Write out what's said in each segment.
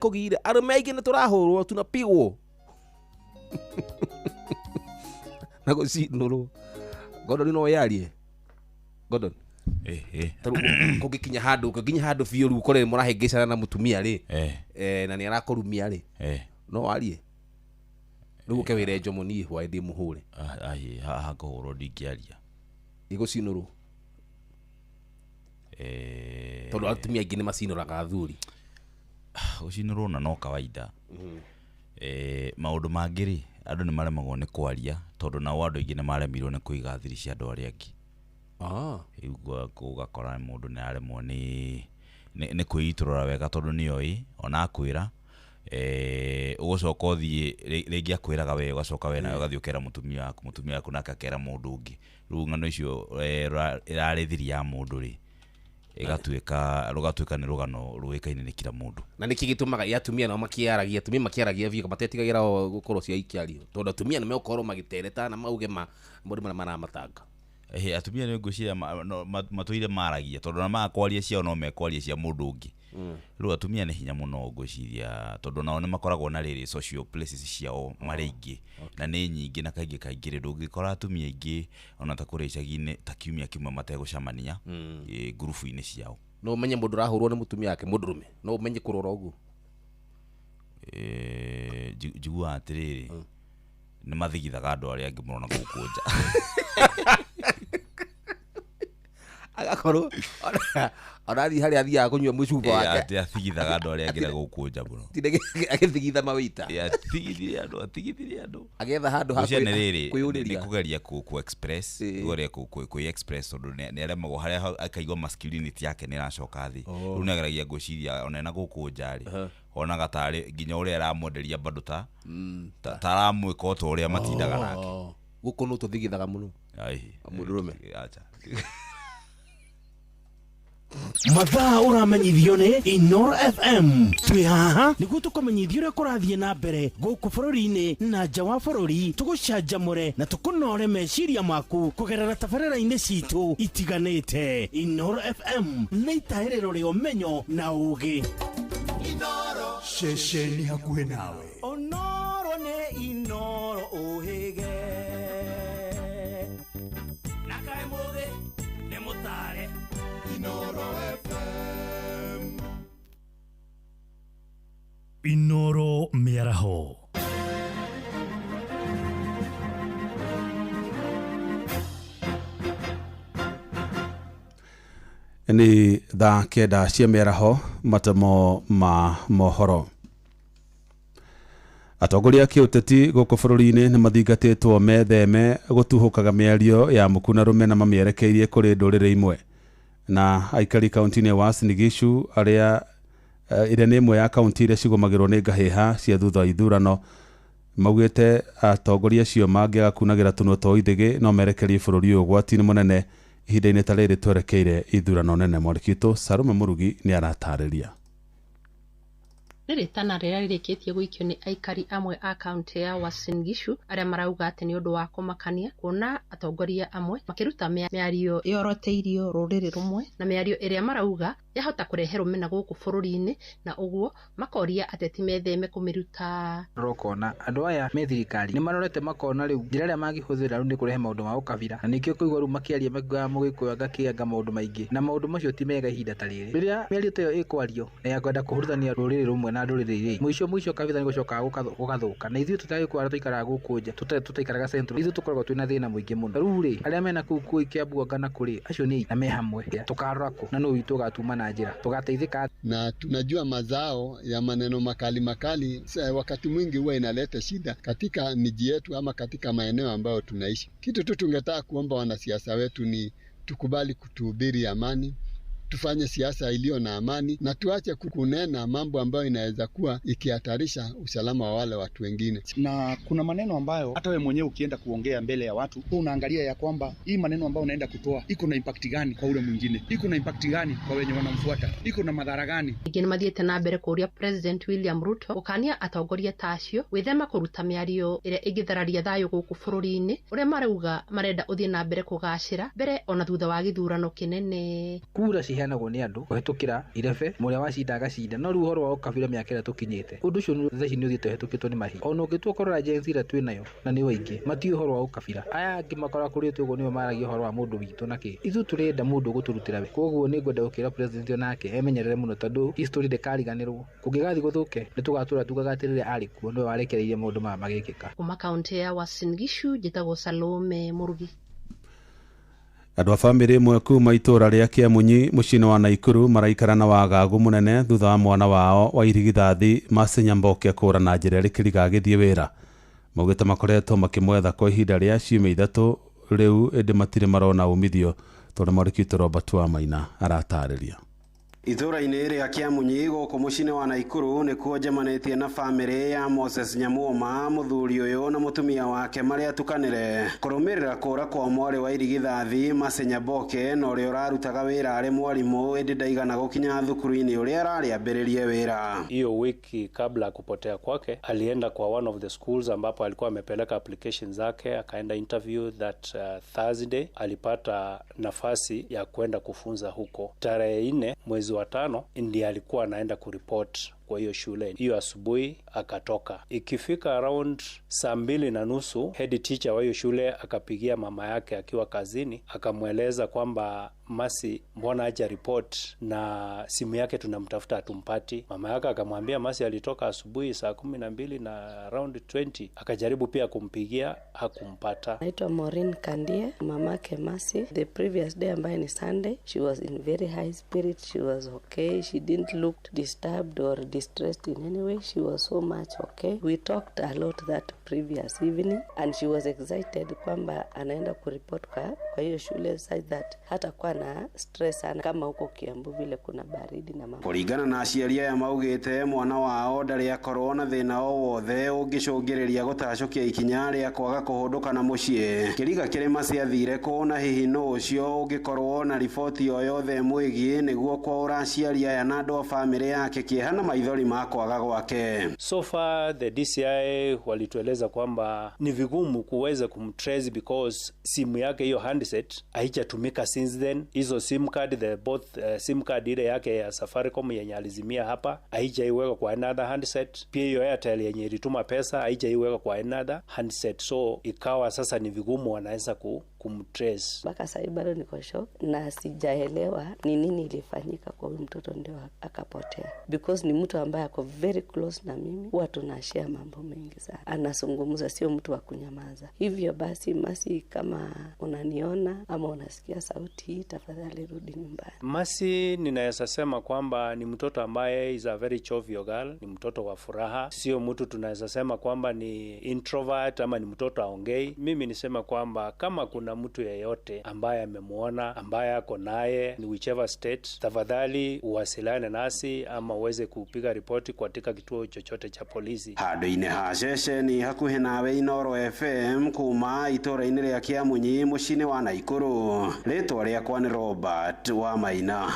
kugire arume aingi ni turahurwo tunapigwo na gucinurwo Gordon no yarie Gordon kugikinya handu biu ru kore murahingicana na mutumia ri na ni arakurumia ri no warie riu ke wire njomo ni hwa ndi muhure haha kuhurwo ndingiaria igucinurwo tondu atumia aingi ni macinuraga athuri gucinurwo na no kawaida maundu mangiri andu ni maremagwo ni kwaria tondu na andu aingi ni maremirwo ni kuiga thiri cia andu aria angi ugakora mundu ni aremwo ni kwiiturura wega tondu ni oi ona akwira ugucoka uthie ringi akwiraga we ugacoka we nawe ugathiukera mutumia waku naka kera mundu ungi riu ng'ano icio irari thiri ya mundu ri rugatuika ni rugano ruikaine ni kila mundu na niki gitumaga yatumia no makiaragia vio matetigagira gukorwo cia ikiario tondu atumia ni mekorwo magitereta na mauge mundu maramatanga atumia ni nguciria matuire maragia tondu na makwaria cia no mekwaria cia mundu ungi riu atumia ni hinya muno nguciria tondu nao ni makoragwo na riri social places ciao maringi na ni nyingi na kaingi rindu ngikora atumia ingi ona ta kuri icagi-ini ta kiumia kimwe mategucamania grupu-ini ciao no umenye mundu rahurwo ni mutumia yake mundurume no umenye kurora uguo jigua atiriri ni mathigithaga andu aria angi murona guku nja agakorwo orathi hari athia kunywa mucuba wake ati athigithaga andu aria angi guku nja muno tinde agithigitha mawita athigithire andu agetha handu ha kwiyuriria ni kugeria ku express gore ku express tondu ni aremagwo haria akaigwa masculinity yake ni racoka thi riu ni ageragia nguciria ona na guku njari ona gatari nginya uria aramonderia bandu ta taramwika o to uria matindaga nake guku no tuthigithaga muno mundurume acha mathaa uramenyithio ni Inoro FM twi haha niguo tukumenyithia uria kurathie na mbere guku bururi-ini na nja wa bururi tugucanjamure na tukunore meciria maku kugerera tabarĩra-inĩ citu itiganĩte. Inoro FM nĩ itahĩrĩro rĩa ũmenyo na ũũgĩ. Inoro ceceni hakuhĩ nawe. Onoro nĩ Inoro ũhĩge na kaĩ mũthĩ nĩ mũtare Inoro FM. Inoro mĩaraho. Ni thaa kenda cia mĩaraho matamo ma mohoro. Atongoria kiũteti gũkũ bũrũri-inĩ nĩ mathingatĩtwo metheme gũtuhũkaga mĩario ya mũkuna rũme na mamĩerekeirie kũrĩ ndũrĩrĩ imwe. Na aikari kaunti-inĩ ya Uasin Gishu ĩrĩa nĩ ĩmwe ya kaunti iria cigũmagĩrwo nĩ ngahĩha cia thutha wa ithurano maugĩte atongoria acio mangĩaga kunagĩra tũnua twa ithĩgĩ no merekerie bũrũri ũyũ ũgwati-inĩ mũnene ihinda-inĩ ta rĩrĩ twerekeire ithurano nene. Mwarikitũ Salome Murugi nĩ aratarĩria. Rĩrĩtana rĩrĩa rĩrĩkĩtie gũikio nĩ aikari amwe a kaunti ya Uasin Gishu arĩa marauga atĩ nĩ ũndũ wa kũmakania kuona atongoria amwe makĩruta mĩario yoroteirio rũrĩrĩ rũmwe na mĩario ĩrĩa marauga yahota kũrehe rũmena gũkũ bũrũri-inĩ na ũguo makoria ateti metheme kũmĩruta. Rokona andũ aya me thirikari nĩ marorete makona rĩu njĩra ĩrĩa mangĩhũthĩra rĩu nĩ kũrehe maũndũ ma ũkabira na nĩkĩo kũigua rĩu makĩaria makiugaga mũgĩkũyũ agakĩanga maũndũ maingĩ na maũndũ macio ti mega ihinda ta rĩrĩ. Rĩrĩa mĩario ta ĩyo ĩkwario na ya kwenda kũhurutania rũrĩrĩ rũmwe na ndũrĩrĩ iria mũico kabitha nĩ gũcokaga gũgathũka na ithuĩ tutagĩkũra tũikaraga gũkũ nja tũtaikaraga central ithuĩ tũkoragwo twĩna thĩna mũingĩ mũno. Rĩu rĩ arĩa mena kũu Kiambu Anga na kũrĩ acio nĩ na me hamwe tukarora kũ na nũ witũ ũgatuma na njĩra tugateithĩka. Na tunajua mazao ya maneno makali wakati mwingi huwa inaleta shida katika miji yetu ama katika maeneo ambayo tunaishi. Kitu tu tungetaka kuomba wanasiasa wetu ni tukubali kutuhubiri amani, tufanye siasa iliyo na amani na tuache kunena mambo ambayo inaweza kuwa ikihatarisha usalama wa wale watu wengine. Na kuna maneno ambayo hata wewe mwenyewe ukienda kuongea mbele ya watu unaangalia ya kwamba hii maneno ambayo unaenda kutoa iko na impact gani kwa ule mwingine, iko na impact gani kwa wenye wanamfuata, iko na madhara gani. Ingĩ mathiĩte na mbere kũria President William Ruto gũkania atongoria ta acio gwĩthema kũruta mĩario ĩrĩa ĩngĩthararia thayũ gũkũ bũrũri-inĩ ũrĩa marauga marenda ũthiĩ na mbere kũgacĩra mbere ona thutha wa gĩthurano kĩnene. Kura iheanagwo nĩ andũ kũhetũkĩra irebe mũrĩa wacinda agacinda no rĩu ũhoro wa ũkabira mĩaka ĩrĩa tũkinyĩte ũndũ ũcio thaici nĩ ũthiĩte ũhetũkĩtwo nĩ mahinda ona ũngĩtua kũrora Gen Z ĩrĩa twĩnayo na nĩ waingĩ matiũĩ ũhoro wa ũkabira aya angĩ makora kũrĩtwo ũguo nĩo maragia ũhoro wa mũndũ witũ na kĩ ithuĩ tũrenda mũndũ gũtũrutĩra we koguo nĩ ngwenda gũkĩra president onake emenyerere mũno tondũ history ndĩkariganĩrwo kũngĩgathiĩ gũthũke nĩ tũgatũra tugaga atĩrĩrĩ arĩ kuo nĩwe warekereirie maũndũ maya magĩkĩka kuma kaunti ya Uasin Gishu njĩtagwo Salome Murugi. Andũ a bamĩrĩ ĩmwe kuma itũra rĩa Kĩamunyi mũciĩ-inĩ wa Naikuru maraikara na wagagu mũnene thutha wa mwana wao wa irigithathi Mercy Nyamboke kũra na njĩra ĩrĩ kĩriga agĩthiĩ wĩra. Maugĩte makoretwo makĩmwetha kwa ihinda rĩa ciumia ithatũ rĩu ĩndĩ matirĩ marona umithio tondũ Mũrĩkĩtũ Robert Wamaina aratarĩria. Itũra-inĩ rĩa Kĩamunyi gũkũ mũciĩ-inĩ wa Naikuru nĩkuo njemanĩtie na bamĩrĩ ya Moses Nyamuoma mũthuri ũyũ na mũtumia wake marĩa atukanĩre kũrũmĩrĩra kũra kwa mwarĩ wa irigithathi Mercy Nyamboke na ũrĩa ũrarutaga wĩra arĩ mwarimũ ĩndĩ ndaigana gũkinya thukuru-inĩ ũrĩa ararĩ ambĩrĩrie wĩra. Hiyo wiki kabla ya kupotea kwake alienda kwa one of the schools ambapo alikuwa amepeleka applications zake akaenda interview that Thursday alipata nafasi ya kwenda kufunza huko. Tarehe 4 mwezi wa 5 ndiye alikuwa anaenda kuripoti kwa hiyo shule. Hiyo asubuhi akatoka. Ikifika around 2:30 head teacher wa hiyo shule akapigia mama yake akiwa kazini akamweleza kwamba Mercy mbona haja report na simu yake tunamtafuta atumpati. Mama yake akamwambia Mercy alitoka asubuhi saa 12 na around 20 akajaribu pia kumpigia hakumpata. Naitwa Maureen Kandie, mamake Mercy. The previous day ambaye ni Sunday, she was in very high spirit, she was okay, she didn't look disturbed or distressed in any way, she was so much okay. We talked a lot that previous evening and she was excited kwamba anaenda kuripoti kwa hiyo shule such that hata kwa na stress sana kama huko Kiambu vile kuna baridi na mambo. Kũringana na aciari aya maugĩte mwana wao ndarĩ akorwo na thĩna o wothe ũngĩcũngĩrĩria gũtacũkia ikinya rĩa kwaga kũhũndũka na mũciĩ. Kĩriga kĩrĩma ciathire kũ na hihi no ũcio ũngĩkorwo na riboti o yothe mwĩgiĩ nĩguo kwaũra aciari aya na andũ a bamĩrĩ yake kĩeha na maithori ma kwaga gwake. So far the DCI walitueleza kwamba ni vigumu kuweza kumtrace because simu yake hiyo handset haijatumika since then. Hizo sim card sim card ile yake ya Safaricom yenye alizimia hapa haijaiweka kwa another handset. Pia hiyo Airtel yenye ilituma pesa haijaiweka kwa another handset. So ikawa sasa ni vigumu wanaweza kumtrace. Mpaka sasa bado niko shock na sijaelewa ni nini ilifanyika kwa huyu mtoto ndio akapotea. Because ni mtu ambaye ako very close na mimi. Huwa tunashare mambo mengi sana. Anazungumza, sio mtu wa kunyamaza. Hivyo basi Mercy, kama unaniona ama unasikia sauti hii, tafadhali rudi nyumbani. Mercy ninaweza sema kwamba ni mtoto ambaye is a very jovial girl, ni mtoto wa furaha. Sio mtu tunaweza sema kwamba ni introvert ama ni mtoto aongei. Mimi nisema kwamba kama kuna mtu yeyote ambaye amemuona, ambaye ako naye ni whichever state, tafadhali uwasiliane nasi ama uweze kupiga ripoti katika kituo chochote cha polisi. Handũ-inĩ ha ceceni hakuhĩ nawe Inoro FM kuma itũra-inĩ rĩa Kĩamunyi mũciĩ-inĩ wa Naikuru. Rĩtwa rĩakwa nĩ Robert Wamaina.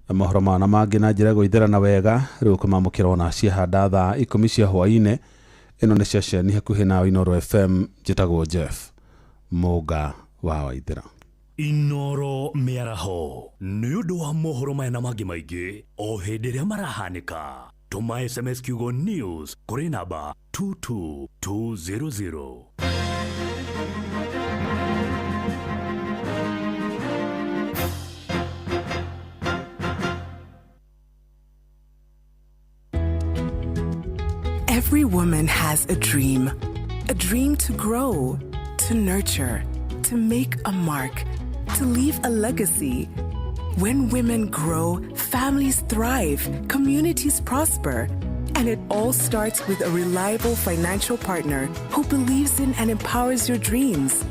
Mohoro mana mangĩ na njĩra gũithĩrana wega rĩu kũmamũkĩra ona ciahanda thaa 10 cia hwaĩ-inĩ. Ĩno nĩ ceceni hakuhĩ nawe Inoro FM, njĩtagwo Jeff Mũga wa Waithĩra. Inoro mĩaraho nĩ ũndũ wa mohoro maya na mangĩ maingĩ o hĩndĩ ĩrĩa marahanĩka. Tuma SMS kiugo news kũrĩ namba 22200. Every woman has a dream to grow, to nurture, to make a mark, to leave a legacy. When women grow, families thrive, communities prosper, and it all starts with a reliable financial partner who believes in and empowers your dreams.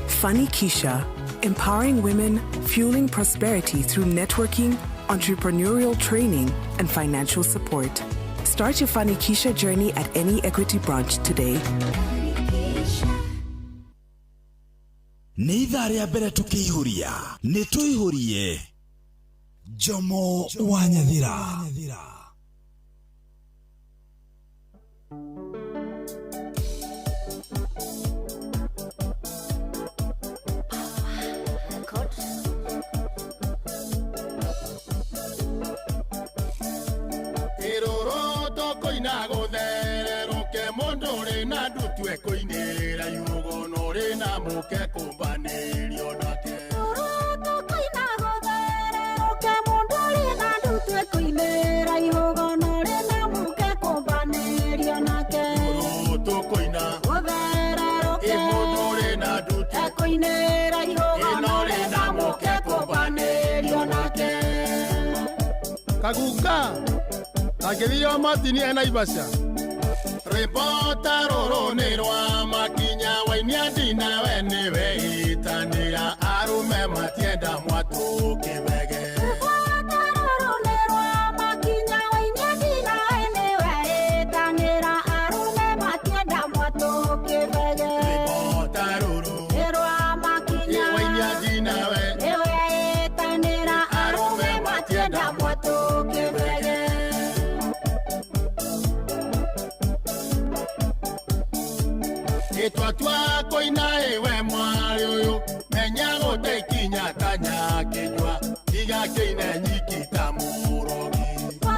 Funny Keisha, empowering women, fueling prosperity through networking, entrepreneurial training, and financial support. Start your Funny Keisha journey at any Equity branch today. Nĩ ithaa rĩa mbere tũkĩihũria, nĩ tũihũrie. Jomo wa Nyathira. koina gutherũke mũndũ ũrĩ na ndutue kũinĩra iũgũno rĩna mũke kũmbanĩrio nake koina gutherũke mũndũ ũrĩ na ndutue kũinĩra iũgũno rĩna mũke kũmbanĩrio nake koina gutherũke mũndũ ũrĩ na ndutue kũinĩra iũgũno rĩna mũke kũmbanĩrio nake Kagunga Agithio matini ena Naivasha Ripota rũrũ nĩ rwa makinya wainia ndina we nĩwe itanĩra arũme matienda mwatũkĩbege Ripota rũrũ nĩ rwa makinya wainia ndina we nĩwe itanĩra arũme matienda mwatũkĩbege Ripota rũrũ nĩ rwa makinya wainia ndina we nĩwe itanĩra arũme matienda mwatũkĩbege Twa koina ewe mwari uyu menya gute ikinya tanya kinywa iga kine nyikita murogi Twa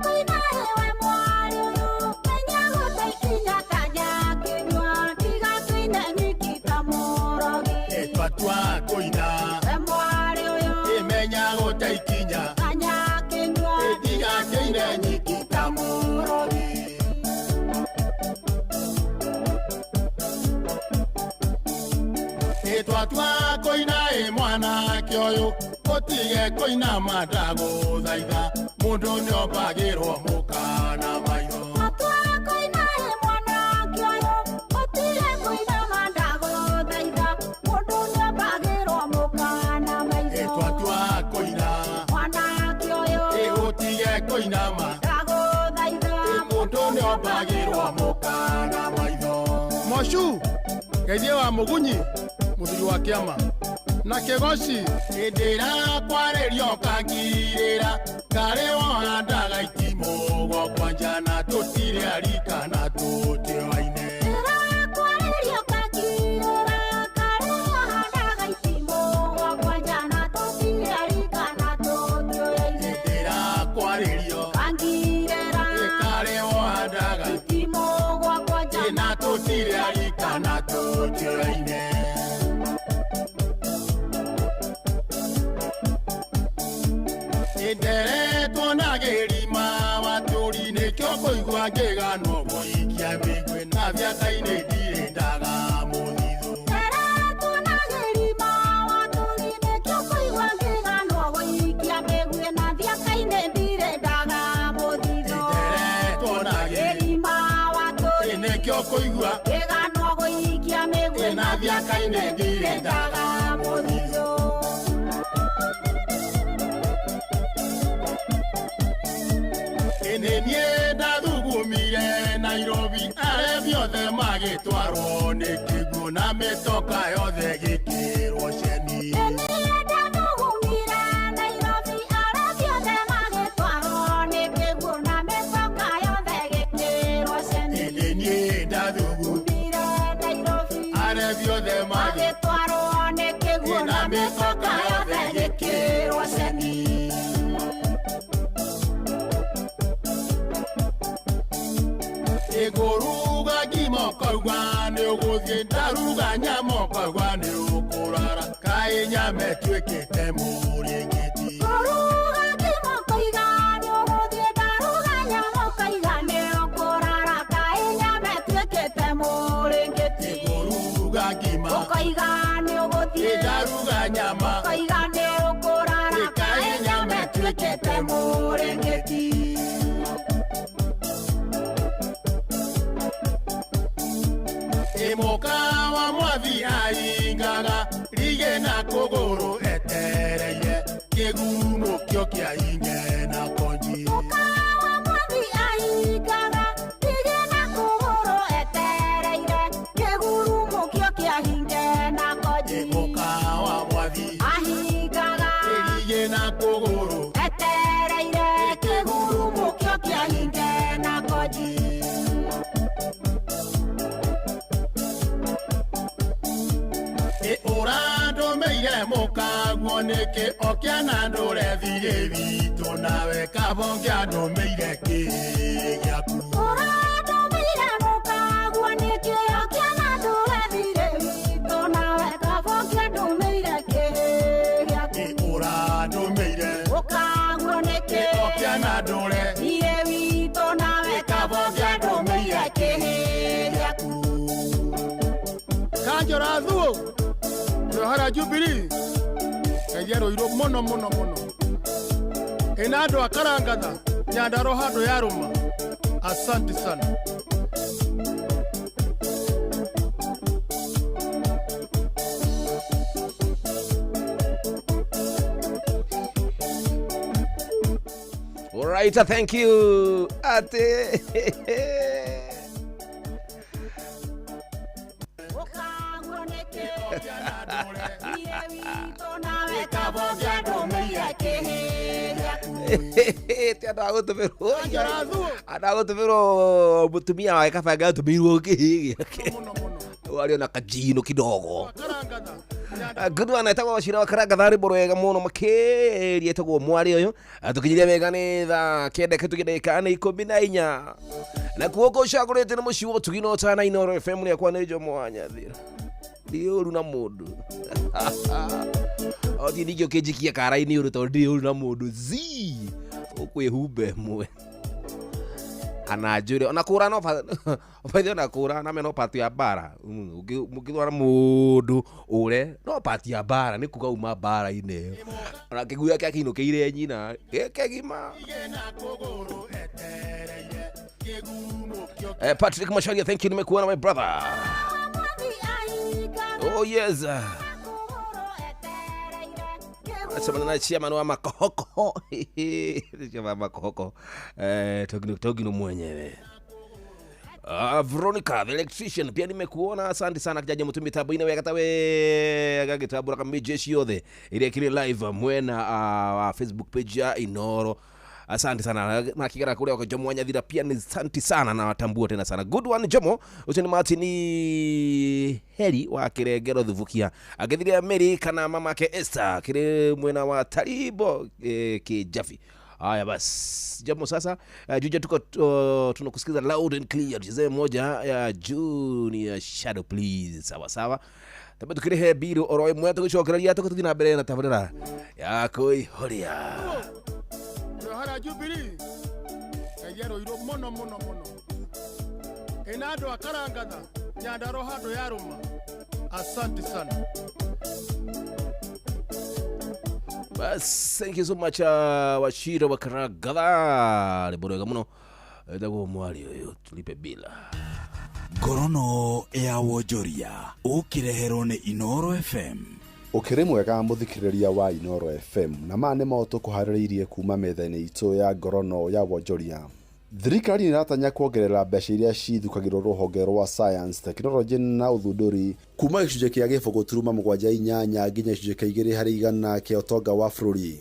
koina ewe mwari uyu menya gute ikinya tanya kinywa iga kine nyikita murogi Twa koina ewe mwari uyu menya gute ikinya tanya kinywa iga kine nyikita murogi Twa koina mwana kioyo otige koina madago thaitha mundu ni obagirwo mukana maitho Twa koina mwana kioyo otige koina madago thaitha mundu ni obagirwo mukana maitho Twa koina mwana kioyo otige koina madago thaitha mundu ni obagirwo mukana maitho Moshu Geithie wa Mugunyi Muthuri wa Kiama na Kegoshi Indira kwarerio kangirira Kare wohandaga itimo Gwakwanja na tutire arika na tutioaine Indira kwarerio kangirira Kare wohandaga itimo Gwakwanja na tutire arika na tutioaine Indira kwarerio kangirira Kare wohandaga itimo Gwakwanja na tutire arika na tutioaine Indere tonagirima waturi nekyo koigwa ngegano boikia migwe na vyakaine dire ndaga muthithu Indere tonagirima waturi nekyo koigwa ngegano boikia migwe na vyakaine dire ndaga muthithu Indere tonagirima waturi nekyo koigwa ngegano boikia migwe na vyakaine dire ndaga muthithu Nenie ndathugumire Nairobi arebiothe magĩtwarwo nĩ kĩguũ na mĩtoka yothe gĩkĩrwo ceni Nenie ndathugumire Nairobi arebiothe magĩtwarwo nĩ kĩguũ na mĩtoka yothe gĩkĩrwo ceni Nenie ndathugumire Nairobi arebiothe magĩtwarwo nĩ kĩguũ na mĩtoka yothe gĩkĩrwo ceni Iguruga gimokorwa ni uguthie ndaruga nyamokorwa ni ukurara kai nyame twikite muringiti Iguruga gimokorwa ni uguthie ndaruga nyamokorwa ni ukurara kai nyame twikite muringiti Iguruga gimokorwa ni uguthie ndaruga nyamokorwa ni ukurara kai nyame twikite muringiti Moka mwathi aingaga rige na kũgũrũ etereire kĩgumo kĩo kĩa inge na konji Moka mwathi aingaga rige na kũgũrũ etereire kĩgumo kĩo kĩa inge na konji Moka mwathi aingaga rige na kũgũrũ etereire kĩgumo kĩo kĩa inge na konji Orando meire mukagwo niki okiana ndure thire bitu nawe kabongia ndo meire ki gyaku hara Jubilee kagero iro mono enado akarangatha nyandaro hando yaruma. Asante sana. All right, thank you. Ate. Adagotumiro mutumia wake kabanga atumirwo ki wali na kajino kidogo. Good one, etagwo Wachira wa Karangatha ari borwega muno makiri etagwo mwari uyu atukinyiria wega ni tha kende kitugideka ni 14 na kuoko shagurete na mushi wotu gino tana Inoro FM ya kwa nejo mwanya thira diuru na mundu oti ndigyo kejikia karaini uru to diuru na mundu zi okwehumbe mwe anajure ona kura no ofaithio na kura na meno pati ya bara mukithwara mundu ure no pati ya bara ni kuga uma bara ine ona kiguya kya kino keire nyina kegima. Patrick Masharia, thank you, nimekuona my brother. Oh yes. Asema na chairman wa Makoko. Chairman Makoko. Togino mwenyewe. Veronica the electrician pia nimekuona, asante sana kijaje mtumbi tabu ine weka tawe agagitabu raka mijeshi yothe ile kile live mwena Facebook page ya Inoro. Asante sana na kigara kule kwa Jomo Wanyathira pia ni asante sana na watambua tena sana. Good one Jomo. Ucheni Martin Heri wa Kiregero Thuvukia agithiria Mary kana mama yake Esther kile mwena wa Taribo Kijafi. Haya basi Jomo sasa Juja tuko tunakusikiza loud and clear. Chezee moja ya Junior Shadow please. Sawa sawa. Tabe tukirehe biru oroi mwetu kuchokereria tuko na mbere na tafadhali yako ihoria. Hara Jubilee kagero iro mono enado akarangatha nyandaro hando yaruma. Asante sana. Bas, thank you so much Wachira wa Karangatha liborega muno dago mwali uyu tulipe bila Gorono ya Wojoria ukirehero ni Inoro FM. Ukiri mwega muthikiriria wa Inoro FM na mane moto kuhaririirie kuma methene itu ya Gorono ya Wojoria. Thirikari iratanya kuongerera mbeca iria cithukagirwo ruhonge rwa science, technology na uthunduri kuma gicunjĩ kĩa gĩbũgũ turuma 7.8 nginya gicunjĩ kĩa 2% kĩa ũtonga wa bũrũri.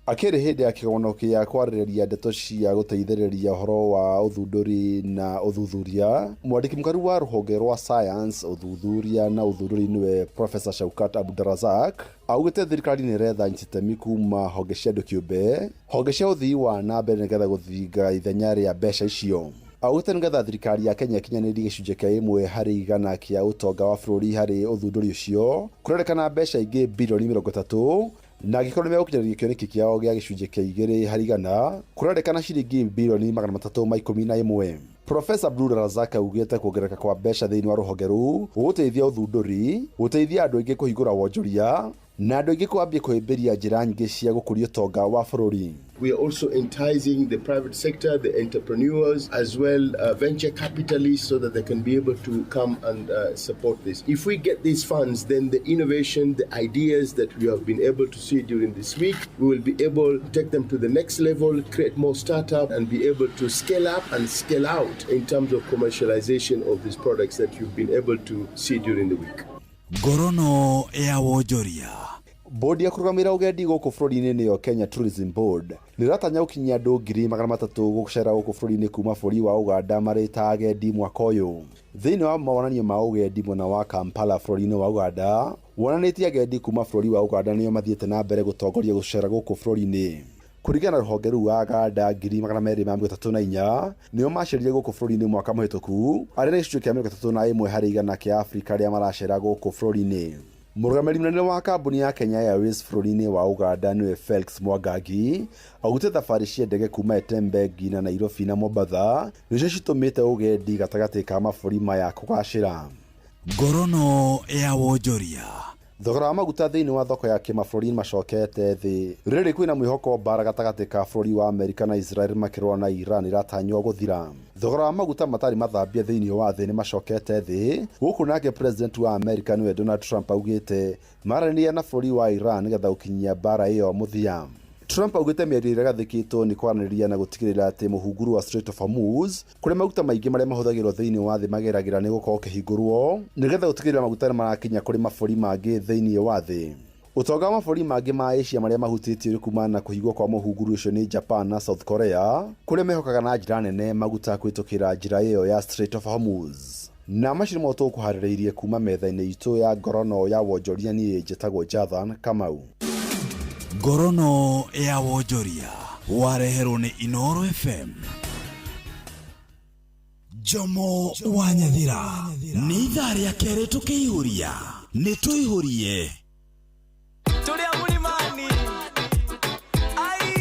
Akiri hindi ya kĩgono kĩa kwarĩrĩria ndeto cia gũteithĩrĩria ũhoro wa uthunduri na uthuthuria, mwandĩki mũkaru wa ruhonge rwa science, uthuthuria na uthunduri niwe Professor Shaukat Abdurazak augĩte thirikari nĩ retha itemi kuma honge cia andũ kĩũmbe, honge cia ũthii wa na mbere nĩgetha gũthinga ithenya rĩa mbeca icio. Augĩte nĩgetha thirikari ya Kenya kinyanĩrie gĩcunjĩ kĩa 1% kĩa ũtonga wa bũrũri harĩ uthunduri ũcio, kũrerĩkana mbeca ingĩ bilioni 30 na gĩkorwo nĩmegũkinyanĩria kĩoneki kĩao gĩa gĩcunjĩ kĩa 2% kũrerĩkana ciringi bilioni 311. Professor Abdurazak augĩte kuongerereka kwa mbeca thĩinĩ wa rũhonge rũu gũteithia ũthundũri, gũteithia andũ aingĩ kũhingũra wonjoria na andũ aingĩ kwambia kũhĩmbĩria njĩra nyingĩ cia gũkũria ũtonga wa bũrũri. We are also enticing the private sector, the entrepreneurs, as well venture capitalists, so that they can be able to come and support this. If we get these funds, then the innovation, the ideas that we have been able to see during this week, we will be able to take them to the next level, create more startup, and be able to scale up and scale out in terms of commercialization of these products that you've been able to see during the week. Gorono ya Wojoria. Bodi ya kũrũgamĩrĩra ũgendi gũkũ bũrũri-inĩ nĩyo Kenya Tourism Board nĩratanya gũkinyia andũ 300,000 gũcera gũkũ bũrũri-inĩ kuma bũrũri wa Uganda marĩ ta agendi mwaka ũyũ. Thĩinĩ wa mawonanio ma ũgendi mwena wa Kampala bũrũri-inĩ wa Uganda, wonanĩtie agendi kuma bũrũri wa Uganda nĩo mathiĩte na mbere gũtongoria gũcera gũkũ bũrũri-inĩ. Kũringana na rũhonge rũu Aganda 234 nĩo macerire gũkũ bũrũri-inĩ mwaka mũhĩtũku, arĩa nĩ gĩcunjĩ kĩa 31% kĩa Afrika arĩa maracera gũkũ bũrũri-inĩ. Mũrũgamĩrĩri mũnene wa kambuni ya Kenya Airways bũrũri-inĩ wa Uganda nĩwe Felix Mwangangi augĩte thabarĩ cia ndege kuma Tembe nginya Nairobi na Mombasa nĩcio citũmĩte ũgendi gatagatĩ ka mabũrũri maya kũgacĩra. Gorono ya Wojoria thogora wa maguta thĩinĩ wa thoko ya kĩmabũrũri macokete thĩ. Rĩrĩ kwĩna mwĩhoko mbara gatagatĩ ka bũrũri wa Amerika na Israel makĩrũa na Iran iratanywo gũthira. Thogora wa maguta matarĩ mathambia thĩinĩ wa thĩ nĩ macokete thĩ, gũkũ nake president wa Amerika nĩwe Donald Trump augĩte maranĩria na bũrũri wa Iran nĩgetha gũkinyia mbara ĩyo mũthia. Trump augĩte mĩario ĩrĩa gathĩkĩtwo nĩ kwaranĩria na gũtigĩrĩra atĩ mũhunguru wa Strait of Hormuz kũrĩa maguta maingĩ marĩa mahũthagĩrwo thĩinĩ wa thĩ mageragĩra nĩ gũkorwo kĩhingũrwo nĩgetha gũtigĩrĩra maguta nĩ marakinya kũrĩ mabũrũri mangĩ thĩinĩ wa thĩ. Ũtonga wa mabũrũri mangĩ ma Asia marĩa mahutĩtio kumana na kũhingwo kwa mũhunguru ũcio nĩ Japan na South Korea, kũrĩa mehokaga na njĩra nene maguta kũhĩtũkĩra njĩra ĩyo ya Strait of Hormuz. Na macio nĩmo tũkũharĩrĩirie kuma metha-inĩ itũ ya ngorono ya wonjoria. Niĩ njĩtagwo Jathan Kamau. Ngorono ya wonjoria wareherwo nĩ Inoro FM. Jomo wa Nyathira nĩ ithaa rĩa kerĩ tũkĩihũria, nĩ tũihũrie tũrĩa mũrimani ai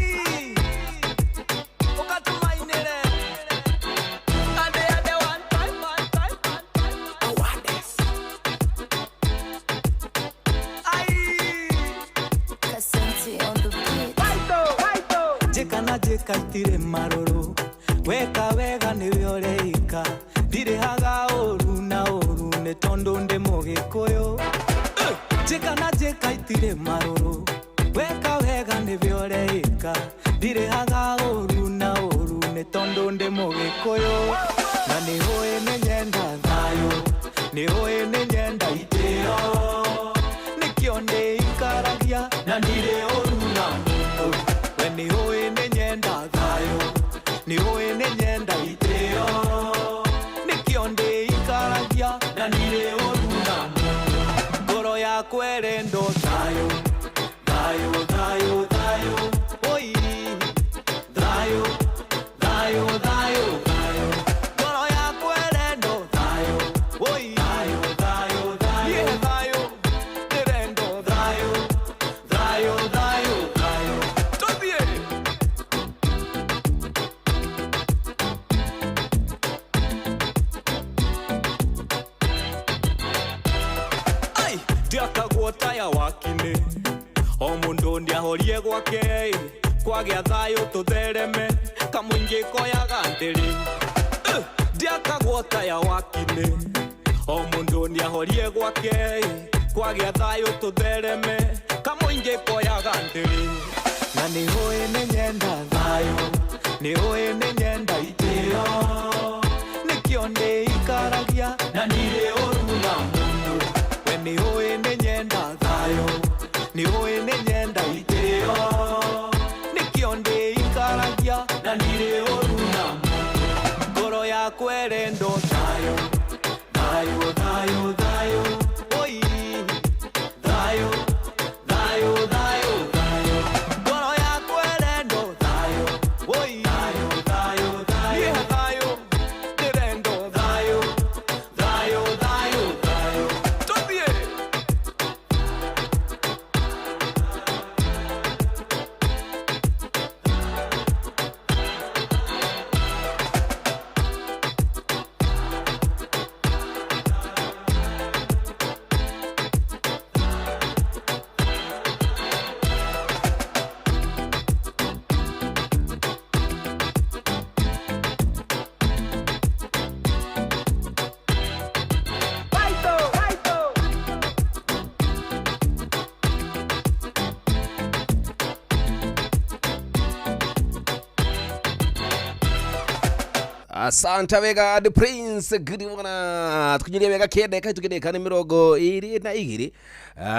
ũkatũmainĩre ande one time awareness ai Kasenti on the beat jekana jekaitire maroro weka wega nĩwe ũreika ndirĩhaga ũru na ũru nĩ tondũ ndĩ mũgĩkũyũ jekana jekaitire maroro weka wega nĩwe ũreika ndirĩhaga ũru na ũru nĩ tondũ ndĩ mũgĩkũyũ na nĩũĩ nĩ nyenda thayũ nĩũĩ nĩ nyenda itĩo nĩkĩo ndĩikaragia na ndirĩ ũru na mũndũ we nĩũĩ nĩ nyenda thayũ nĩũĩ nĩ nyenda itĩo nĩkĩo ndĩikaragia na ndirĩ ũru na mũndũ ngoro yakwa ĩrenda thayũ thayũ thayũ thayũ oi thayũ thayũ thayũ thayũ ngoro yakwa ĩrenda thayũ oi thayũ thayũ thayũ thayũ ĩrenda thayũ thayũ thayũ thayũ tũthiĩ ai ndiakagwo taya wakinĩ o mũndũ ndiahorie gwake kwagĩa thayũ tũthereme kamũingĩ koyaga ndĩrĩ ndiakagwo taya wakinĩ o mũndũ ndiahorie gwake kwagĩa thayũ tũthereme kamũingĩ koyaga ndĩrĩ na nĩũĩ nĩ nyenda thayũ nĩũĩ nĩ nyenda itĩo nĩkĩo ndĩikaragia na ndirĩ ũru na mũndũ we nĩũĩ nĩ nyenda thayũ nĩũĩ nĩ nyenda itĩo nĩkĩo ndĩikaragia na ndirĩ ũru na mũndũ ngoro yakwa ĩrenda thayũ thayũ thayũ thayũ oi thayũ thayũ thayũ thayũ ngoro yakwa ĩrenda thayũ oi thayũ thayũ thayũ thayũ ĩrenda thayũ thayũ thayũ thayũ tũthiĩ Asante wega the prince gudimana tukinyiria wega kenda tukideka nĩ 22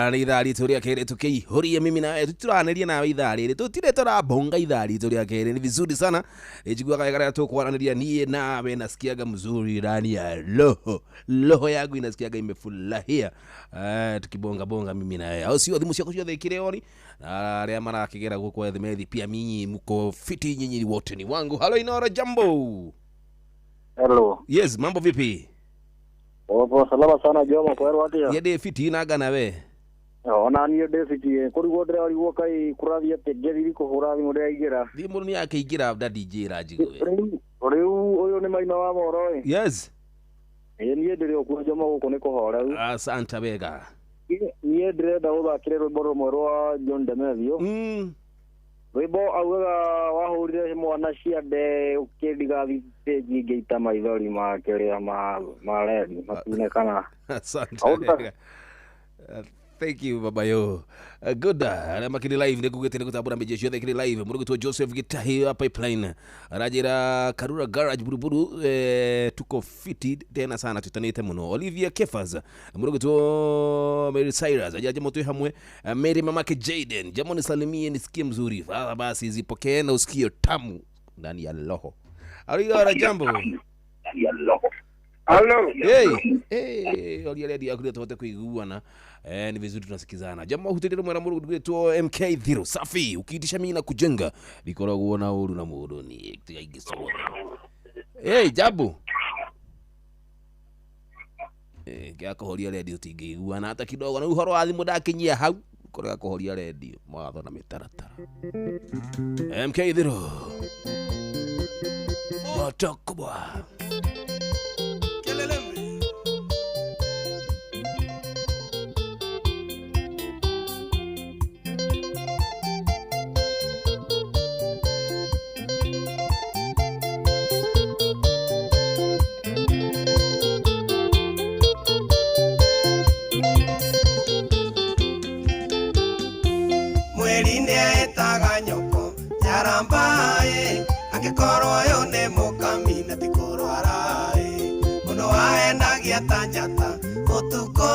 nĩ ithaa ritũ rĩa kerĩ tukĩihũria mimi nawe tũtiranĩria nawe ithaa rĩrĩ tũtirĩ tũrabonga ithaa ritũ rĩa kerĩ. Ni vizuri sana nĩjiguaga wega tũkwaranĩria niĩ nawe nasikiaga mzuri ndani ya loho yangu inasikiaga imefurahia tukibonga bonga mimi nawe au sio thimu ciako ciothe ikĩreoni na arĩa marakĩgera gũkũ thimeithi pia minyi mko fiti nyinyi wote ni wangu. Hello Inoro, jambo. Hello. Yes, mambo vipi? Opo salama sana Jomo kwa watia. Yede fiti naga nawe. Ona niyo defiti kurigwo ndĩra rigwo kai kurathia tegeri kuhura thimu ndĩra igĩra. Thimu ni yake igĩra da DJ Rajigo. Rĩu ũyũ nĩ Maina wa Moro. Yes. Niĩ ndĩrĩ okuo Jomo gũkũ nĩ kũhora. Asante wega. niä ndä renda gå thakä re rwä mbo rå mwe rwa John Demethio rwä mbo augaga wahå rire mwana ciande å kä ndigathi ngä ita maithori make rä a mareri matune kana Thank you babayo. Good. Makini live ndikugete ndikutambura mijeshi yothe kiri live. Murugutu Joseph Gitahi wa Pipeline. Rajira Karura Garage buruburu tuko fitted tena sana tutanite muno. Olivia Kefas. Murugutu Mary Cyrus. Ajaje moto hamwe. Mary mamake Jaden. Jamoni salimie nisikie mzuri. Sasa basi zipokee na usikie tamu ndani ya roho. Aliga jambo. Hello. Hey, already akulia tote kuiguana. Ni vizuri tunasikizana. Jamaa hutendera mwana murugu tu MK0 safi ukiitisha mimi na kujenga bikora kuona uru na mudu ni igiso. Jabu. Gako horia radio tigiguana hata kidogo na uhoro wa thimu ndakinyia hau kora ko horia radio mwatho na mitaratara. MK0 Otokubwa Angĩkorwo yo nĩ mũkami na ti kũrwara mũno wahendagia ta njata ũtukũ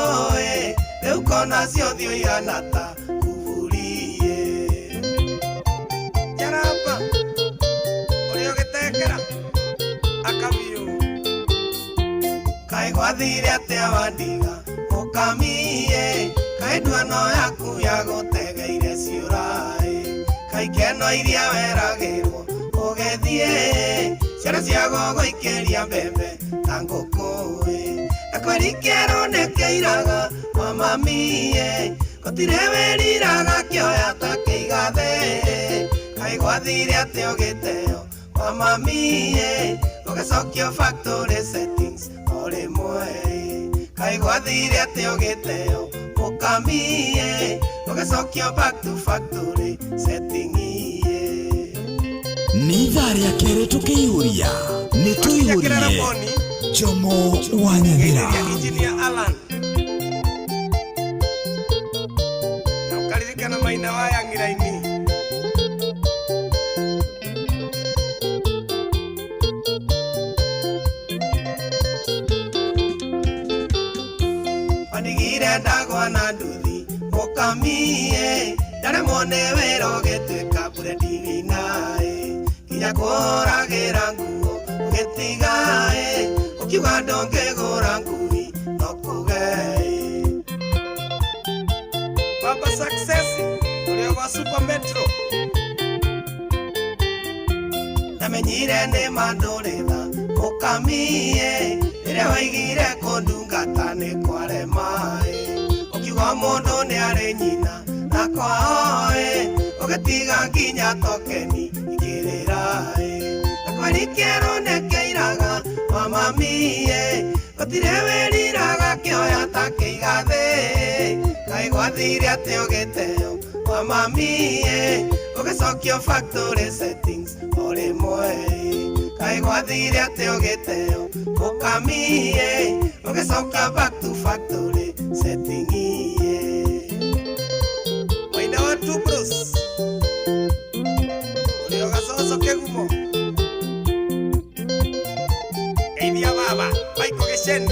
rĩu kona ciothe ihana ta kuburi Jaramba ũrĩa ũgĩtekera akabiũ kaĩ gwathire atĩa wandiga mũkami kaĩ nduano yaku ya gũtegeire ciũra kaĩ keno iria weragĩrwo ugethie ciana cia gogo ikeria mbembe ta ngũkũ na kwĩrikero nekeiraga mamami gũtirĩ wĩriraga kĩoya ta kĩigathe kaĩ gwathire atĩ ũgĩteo mamami ũgĩcokio factory settings o rĩmwe kaĩ gwathire atĩ ũgĩteo mũkami ũgĩcokio back to factory settings Nidharia kere tukiyuria nituyurie Jomo Wanyathira Engineer Alan na ukaririkana maina wa Yang'iraini Wandigire ndagwa na nduthi mũkami ndare mone wĩra ũgĩtuĩka buredi ya kũragĩra nguo ũgĩtiga ũkiuga ndũngĩgũra ngui no kuge Baba Success ũrĩa wa Super Metro ndamenyire nĩ mandũrĩtha mũkami rĩrĩa waigire kũndungata nĩ kwarema ũkiuga mũndũ nĩ arĩ nyina na kwao ũgĩtiga nginya tokeni Kwĩrikero nekeiraga mamami gũtirĩ wĩriraga kĩoya ta kĩigathe kaĩ gwathire atĩ ũgĩteo mamami ũgĩcokio factory settings o rĩmwe kaĩ gwathire atĩ ũgĩteo mũkami ũgĩcokia back to factory settings Maina wa tu Bruce Soso kegumo Eibia baba Baiko geshen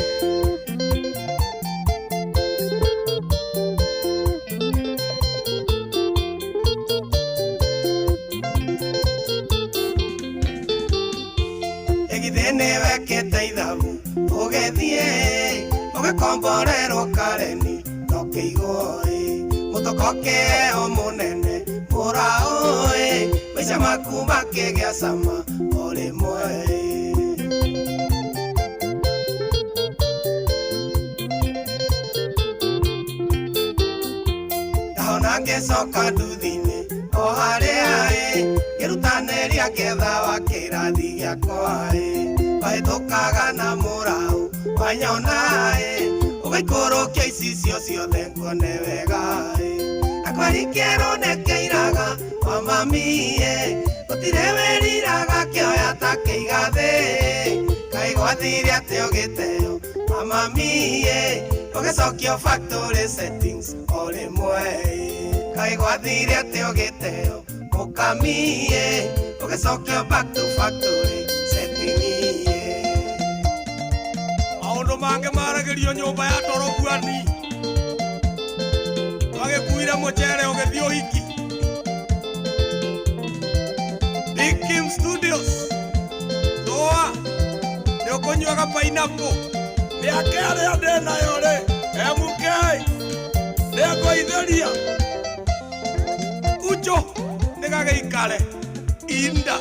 Egidene wekete ithabu Ugethie Ugekomborerwo kareni Nokeigo Mutokoke o munene Murao Maisha makuma kegea sama ole moe Daona ngecoka nduthi-inĩ o harĩa ngĩrutanĩria getha wa kĩrathi gĩakwa wahĩtũkaga na mũraũ wanyona ugaikorokia icio ciothe nguone wega akwarikiero nekeiraga wa mami gutire weriraga kioya ta keigathe kai gwathire ateo giteo wa mami ugicokio factory settings ole mwe kai gwathire ateo giteo mukami ugicokio back to factory settings maundu mange maragerio nyumba ya toro kwani wagekuira muchere ugithio hiki Big Kim Studios Doa Nyokonyoga pineapple Niakere adena yore MK Niako itheria Ucho Nigage ikale Inda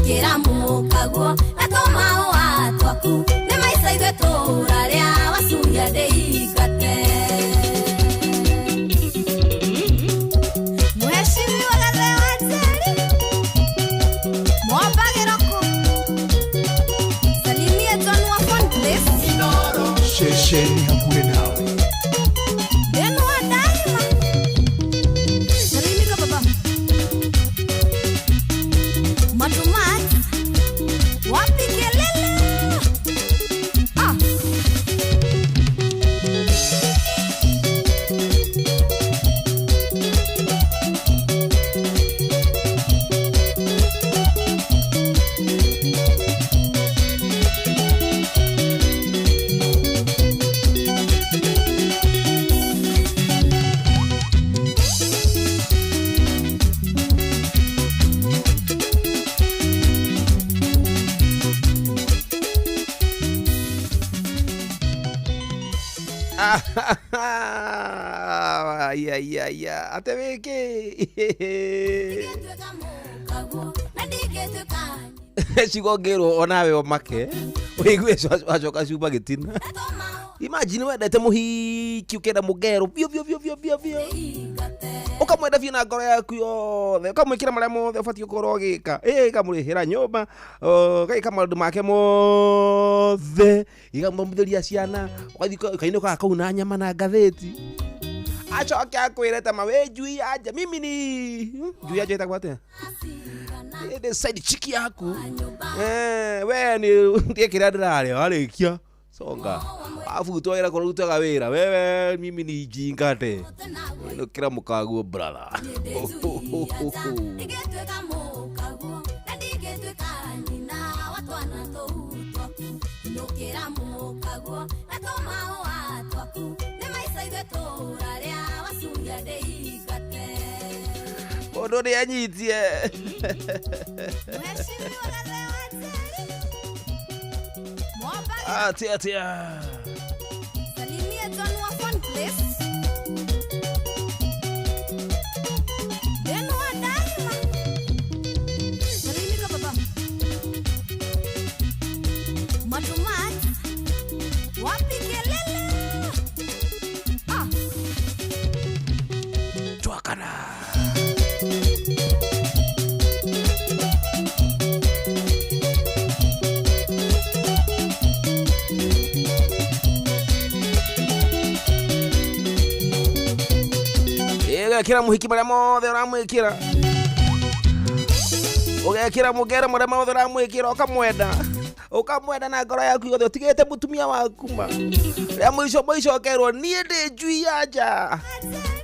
Quiera Shesheni hakuwe nawe. Deno wa daima. Salimika baba. Matumati. Wapi kelele? Ah. Ya ateweke Shigogero onawe omake Wigwe wachoka shuba gitina. Imagine wendete muhiki ukenda mugero vyo ukamwenda vyo na ngoro yaku yothe ukamwikira maria mothe ubatie ukorwo ugika ikamurihira nyumba gaika maundu make mothe ikamũmũtheria ciana ukainũka kauna nyama na ngathĩti acoke akwĩrete mawe njui anja mimi ni njui anja ĩtagwo atĩa ĩndĩ side chick yaku we ni ndiĩ kĩrĩa ndĩrarĩa warĩkia songa afu twaira kurutaga wira wewe mimi ni jingate no kira mukaguo brother odo ni anyitie tia Salimia John wa fun place. Deno wa daima. Salimika baba. Matumati. Wapi kelele? Ah. Tuakana. Kira muhiki maria mothe uramwikira ugekira mugera maria mothe uramwikira ukamwenda na ngoro yaku yothe utigite mutumia waku ma ria mwisho okerwo nie ndi njui anja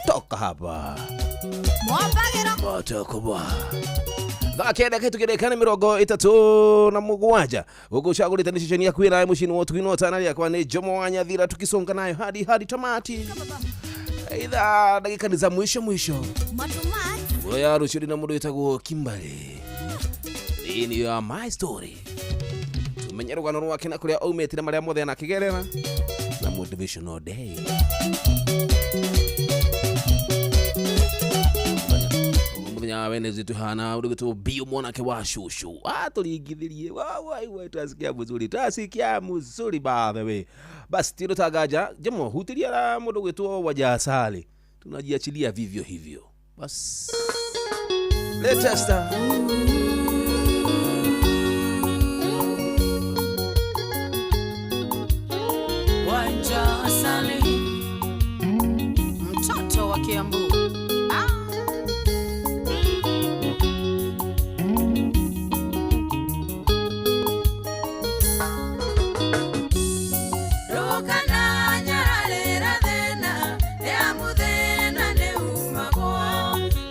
toka hapa moto kubwa thakenda kitu kidekana 37 gugucagurite ni ceceni yaku ira mucini wotu inotana yakwa ni Jomo wa Nyathira tukisonga nayo hadi tamati. Either dakika ni za mwisho Oya rushuri na mundu witagwo Kimbali. Hii ni ya my story. Tumenye rugano rwake na kuria aumetire maria mothe na kigerera na motivational day. Mumenya wenezi tuhana udugutu bio mwanake wa shushu. Tuligithirie wai twasikia muzuri by the way. Basi tiro tagaja Jomo hutiria la mundu wetwo Wajasali. Tunajiachilia vivyo hivyo. Bas. Let's start. Wajasali. Mtoto wa Kiambu.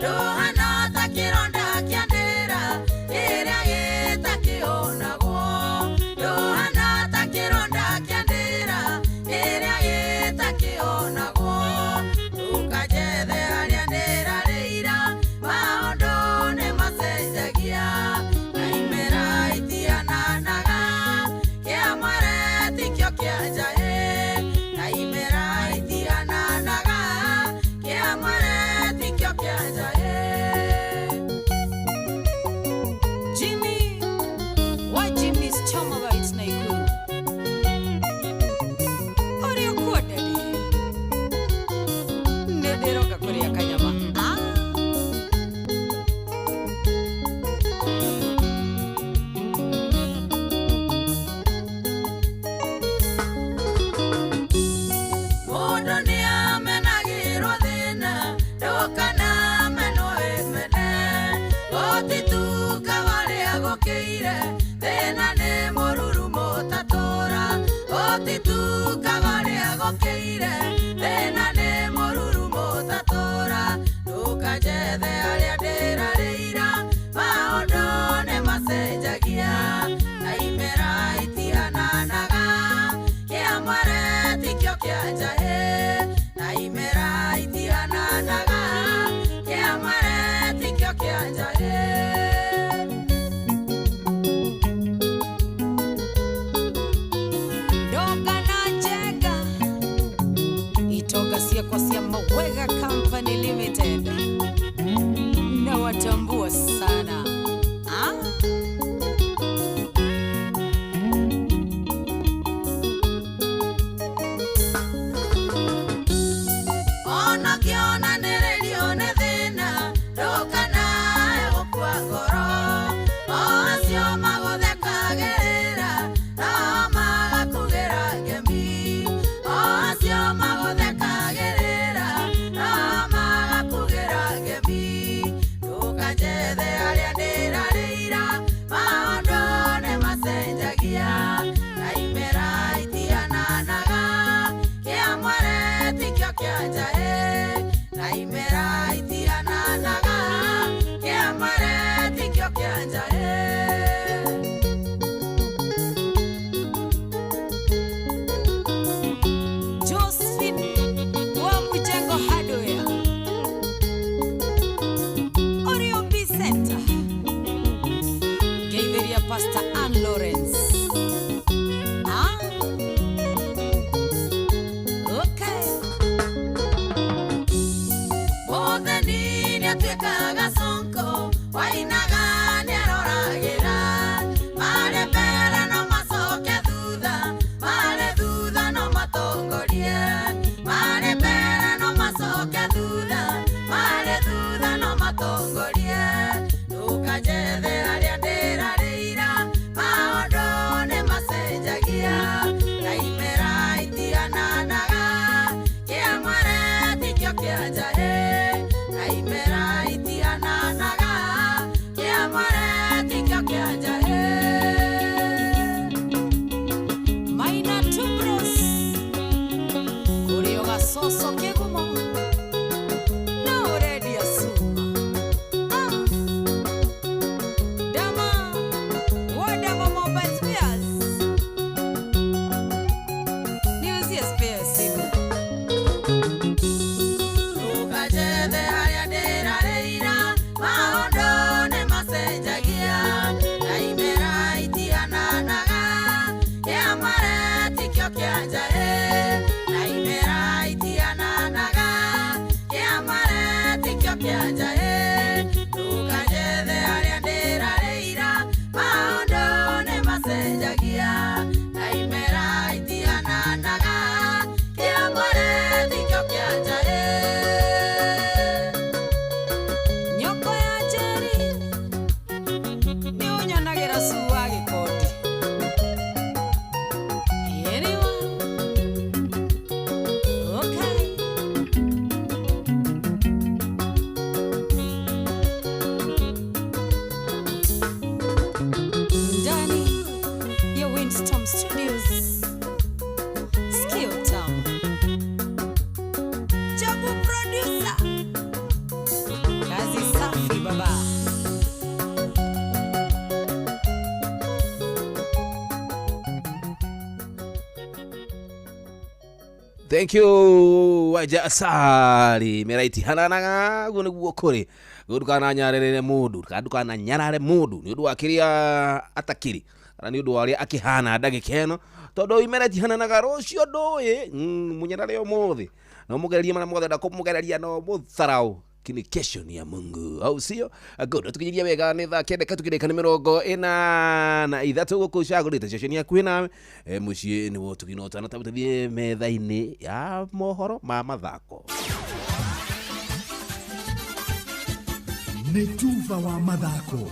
Rohana takironda kiandera gokeire thina ni mururumo tatora otituka garia gokeire thina ni mururumo tatora ndukajethe aria ndirarira maundu ni macenjagia na imera itihananaga kiamare tikio kianjahe na imera itihananaga kiamare tikio kianjahe Mawega Company Limited na watambua sana ona kiona nerelione thina ndokana egokua ngoro acio magothekagĩrĩra na magakugĩra ngemi acio magothekagĩrĩra na magakugĩra ngemi ndukajethe arĩa ndĩrarĩira maũndũ nĩ macenjagia na imera itihananaga kĩamware tikio kĩanjahe na imera itihananaga kĩamware tikio kĩanjahe Pastor Ann Lawrence. Okay. Bothe nini atuĩkaga sonko wainaga nĩaroragĩra marĩ mbere no macoke thutha marĩ thutha no matongorie marĩ mbere no macoke thutha marĩ thutha no matongorie ndukajethe arĩa ndĩrarĩira maũndũ nĩ macenjagia na imera itihananaga kĩamware tikio kĩanjahe na imera itihananaga kĩamware tikio kĩanjahe Maina Tubros kũrĩ o gacoco kĩgumo no ready asuma Thank you waja asali meraiti hananaga gune guokore gudukana nyarere mundu kadukana nyarare mundu ni undu wakiria atakiri kana ni undu waria akihana ndagikeno todo imeraiti hananaga rocio ndoye munyarare omothi no mugereria mana mothe ndakumugereria no mutharau communication ya Mungu au sio good tukijiria wega ni tha kende katukireka ni 43 guku cagurite session ya kwina mucie ni wo tukinota na tabutathie metha-ini ya mohoro ma mathako Netuva wa mathako.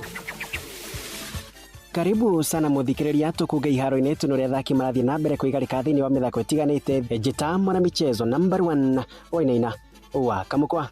Karibu sana muthikiriria tukuge iharo-ini tunuria athaki marathie na mbere kuigarika thiini wa mithako itiganite njita mwana michezo number 1 oinaina wa kamukwa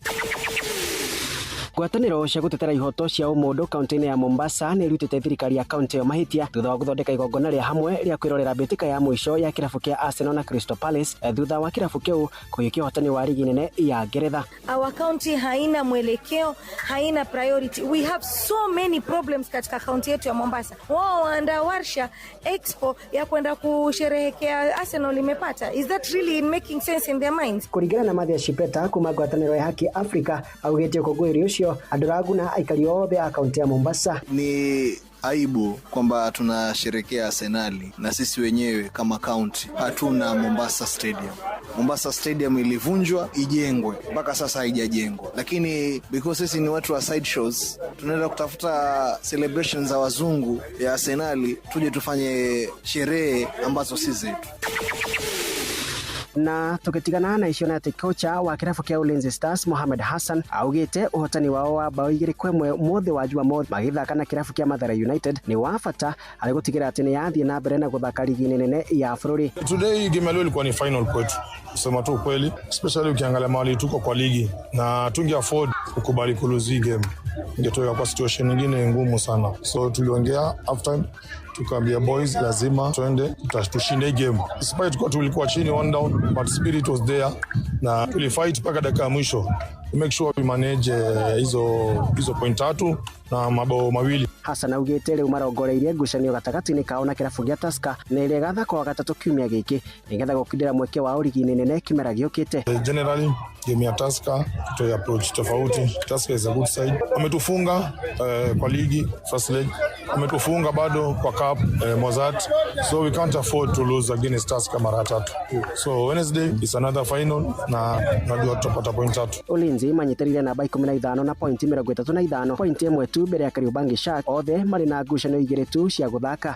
Ngwatanĩro cia gũtetera ihoto cia ũmũndũ kaunti-inĩ ya Mombasa nĩ irutĩte thirikari ya kaunti ĩyo mahĩtia thutha wa gũthondeka igongona rĩa hamwe rĩa kwĩrorera mbĩtĩka ya mũico ya kĩrabu kĩa Arsenal na Crystal Palace thutha wa kĩrabu kĩu kũiyũkia ũhotani wa ligi nene ya Ngeretha. Our county haina mwelekeo, haina priority. We have so many problems katika kaunti yetu ya Mombasa. Wao waandaa warsha expo ya kwenda kusherehekea Arsenal imepata. Is that really making sense in their minds? Kũringana na Mathias Shipeta kuma ngwatanĩro ya Haki Africa augĩte ũkũngũĩri ũcio andũ raguna aikari othe a kaunti ya Mombasa. Ni aibu kwamba tunasherekea Arsenali na sisi wenyewe kama county hatuna Mombasa Stadium. Mombasa Stadium ilivunjwa ijengwe, mpaka sasa haijajengwa. Lakini because sisi ni watu wa side shows, tunaenda kutafuta celebrations za wazungu ya Arsenali, tuje tufanye sherehe ambazo si zetu. Na tukitigana na icio na kocha wa kirabu kia Ulinzi Stars Mohamed Hassan augite uhotani wao wa bao 2-1 mothe wa Jumamothi magithaka na kirabu kia Mathare United ni wa bata ari gutigira ati ni yathie na mbere na guthaka ligi nene ya bururi. Today game leo ilikuwa ni final kwetu, kusema tu kweli, especially ukiangalia mahali tuko kwa ligi na tunge afford kukubali kuluzi game, ingetoka kwa situation nyingine ngumu sana. So tuliongea after time tukaambia boys lazima tuende tushinde game. Despite tulikuwa chini 1 down, but spirit was there na tulifight mpaka dakika ya mwisho. Make sure we manage hizo point 3 na mabao 2. Hassan augite rĩu marongoreirie ngucanio gatagati-inĩ kao na kĩrabu gĩa Tusker na ĩrĩa gathako wa gatatũ kiumia gĩkĩ nĩgetha gũkindĩra mweke wa ligi nene kĩmera gĩũkĩte. Generally game ya Tusker to approach tofauti. Tusker is a good side. Ametufunga kwa ligi first leg, ametufunga bado kwa cup Mozart, so we can't afford to lose against Tusker mara 3. So Wednesday is another final na ndio tutapata point 3. Ulinzi manyitirire namba 15 na point 35, point 1 tu mbere ya Kariobangi Sharks, othe marĩ na ngucanio 2 tu cia gũthaka.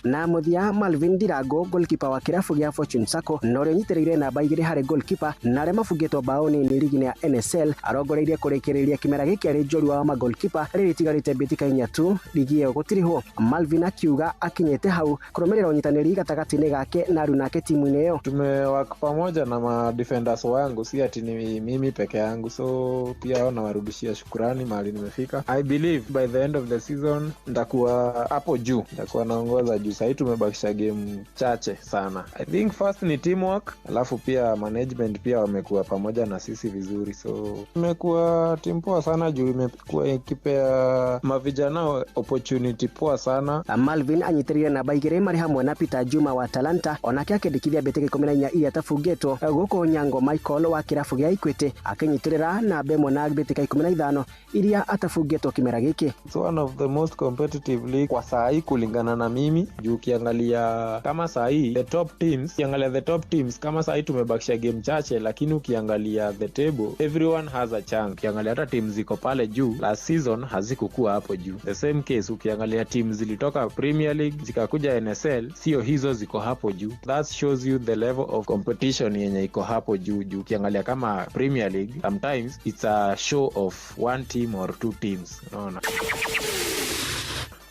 Na muthia Malvin Dirago goalkeeper wa kirabu gĩa Fortune Sacco no rĩnyitĩrĩire namba 2 harĩ goalkeeper na arĩa mabungĩtwo bao nini ligi ya NSL arongoreirie kũrĩkĩrĩria kĩmera gĩkĩ arĩ njorua wa goalkeeper rĩrĩ tigarĩte mbĩtĩka 4 tu ligi ĩyo gũtirĩho. Malvin akiuga akinyĩte hau kũrũmĩrĩra ũnyitanĩri gatagatĩ-inĩ gake na aruna ake timu-inĩ ĩyo. Tumewaka pamoja na ma defenders wangu, si ati ni mimi peke yangu, so pia nawarudishia shukrani mahali nimefika. I believe by the end of the season nitakuwa hapo juu, nitakuwa naongoza juu. Sasa tumebakisha game chache sana. I think first ni teamwork, alafu pia management pia wamekuwa pamoja na sisi vizuri, so imekuwa timu poa sana juu imekuwa ikipea mavijana opportunity poa sana. Malvin anyitirire namba 2 marĩ hamwe na Peter Juma wa Talanta, onake akĩndĩkithia mbĩtĩka 14 iria tabungĩtwo. Gũkũ Nyango Michael wa kĩrabu gĩa Equity akĩnyitirĩra namba 1 na mbĩtĩka 15 iria atabungĩtwo kĩmera gĩkĩ. It's one of the most competitive league kwa saa hii kulingana na mimi. Ukiangalia kama saa hii the top teams kama saa hii tumebakisha game chache, lakini ukiangalia the table everyone has a chance. Ukiangalia hata teams ziko pale juu last season hazikukua hapo juu. The same case ukiangalia teams zilitoka Premier League zikakuja NSL, sio hizo ziko hapo juu. That shows you the level of competition yenye iko hapo juu. Ukiangalia kama Premier League sometimes it's a show of 1 team or 2 teams, unaona.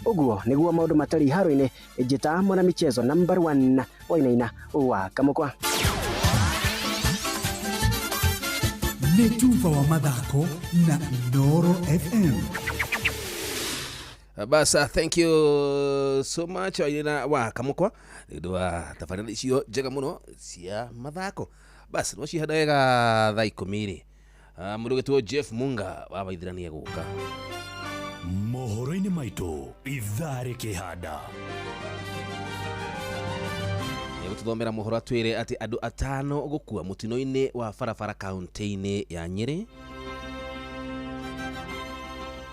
Uguo niguo maundu matari haro-ini njita mwana michezo number 1 Wainaina wa Kamukwa. Nĩ Tuva wa mathako na Inooro FM. Basa, thank you so much Wainaina wa Kamukwa nĩũndũ wa tabarĩra icio njega mũno cia mathako. Basi no cihanda wega thaa 10 mũndũ gĩtwo Jeff Munga wabaithirania gũka mohoro-inĩ maitũ ithaa rĩkĩhanda. Nĩgũtũthomera mohoro atwĩre atĩ andũ 5 gũkua mũtino-inĩ wa barabara kaunti-inĩ ya Nyeri.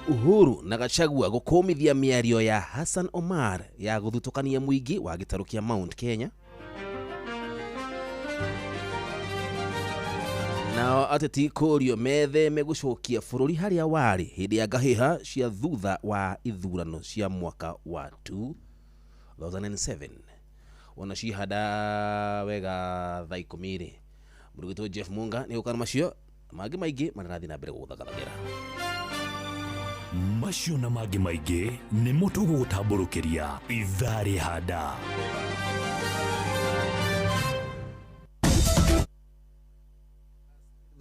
Uhuru na Gachagua gũkũmithia mĩario ya Hassan Omar ya gũthutũkania mũingĩ wa gĩtarũ kĩa Mount Kenya. Nao ateti kũrio metheme gũcokia bũrũri harĩa warĩ hĩndĩ ya ngahĩha cia thutha wa ithurano cia mwaka wa 2007. Ona cihanda wega thaa 10. Mũrugĩtwo Jeff Munga nĩ gũkana macio mangĩ maingĩ mararathi na mbere gũthagathagĩra. Macio na mangĩ maingĩ nĩ mũtũgũtambũrũkĩria ithaa rĩhanda.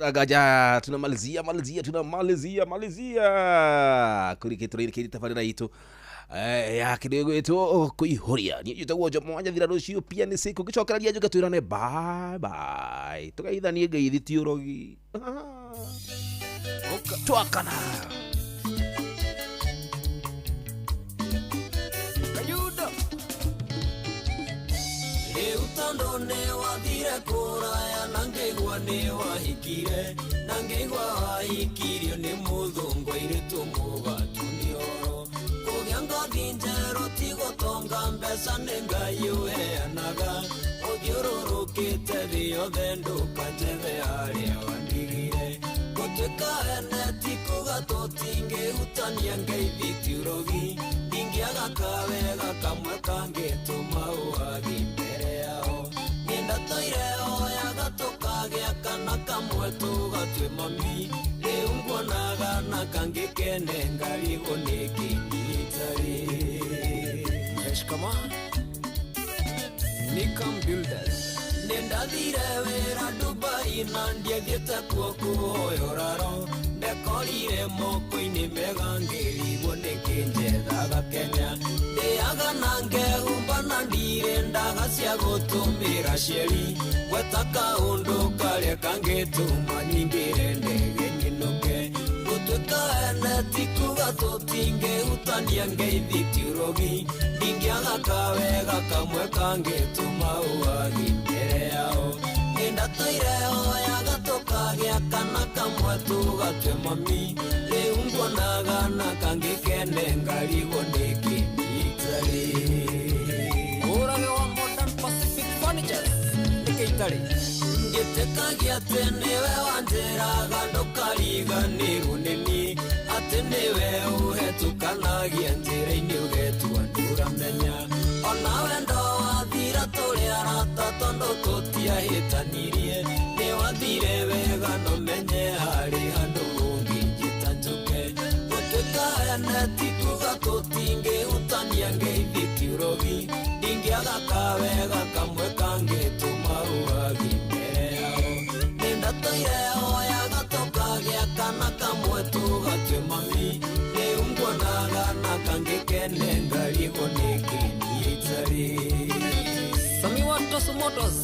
agaja tunamalizia kurikitro kiri tafarira itu ya kidogo itu kuihuria ni jutagwo jo mwanya thira rucio pia ni siku gicokereria njuga twirane bye bye tugaithanie ngeithi tiurogi twakana Kayudo Utando ne wathire kuraya nangegwa ne wahikire nangegwa hikirio ni muthungu iritu mugatu ni oro kugianga dinjero tigotonga mbesa nengai uheanaga uthiururukite thiothe ndukanjethe aria wandigire gutwika ene tikuga tutingihutania ngeithi tiurogi ndingiaga kawega kamwe kangituma uwagi mbere yao nenda toire oyaga tukagĩa kana kamwe tugatue mami rĩu nguonaga na kangĩkene ngarigo nĩkĩnyitari Eshkama Nikam Builders Nendathire wĩra Dubai na ndiathiĩte kuo kuoyoraro ndekorire moko-inĩ mega ngĩrigwo nĩkĩnjethaga Kenya ndĩaga na ngehumba na ndirĩ ndaga cia gũtũmĩra cieri gweta kaũndũ karĩa kangĩtũma nyingĩre ndege nyinũke gũtuĩka ene tikuga tũtingĩhutania ngeithi tiurogi ndingĩaga kawega kamwe kangĩtũma ũwagi mbere yao nĩndatoire oyaga tũkagĩa kana kamwe tũgatue mami rĩu nguonaga na kangĩkene ngarigwo nĩkĩnyitari ũrage wa Modern Pacific Furnitures nĩkĩitari ngĩtĩkagia atĩ nĩwe wanjĩraga ndũkariganĩrwo nĩ niĩ atĩ nĩwe ũhetũkanagia njĩra-inĩ ũgetua ndũramenya ona wendo wathira tũrĩ arata tondũ tũtiahĩtanirie nĩ wathire wega no menye harĩ handũ ũngĩnjĩta njũke gũtuĩka ene tikuga tũtingĩhutania ngeithi tiurogi ndingĩaga kawega kamwe kangĩtũma ũwagi mbere yao nĩndatoire oyaga tũkagĩa kana kamwe tũgatue mami rĩu nguonaga na kangĩkene ngarigwo nĩkĩnyitari Sami Watos Motos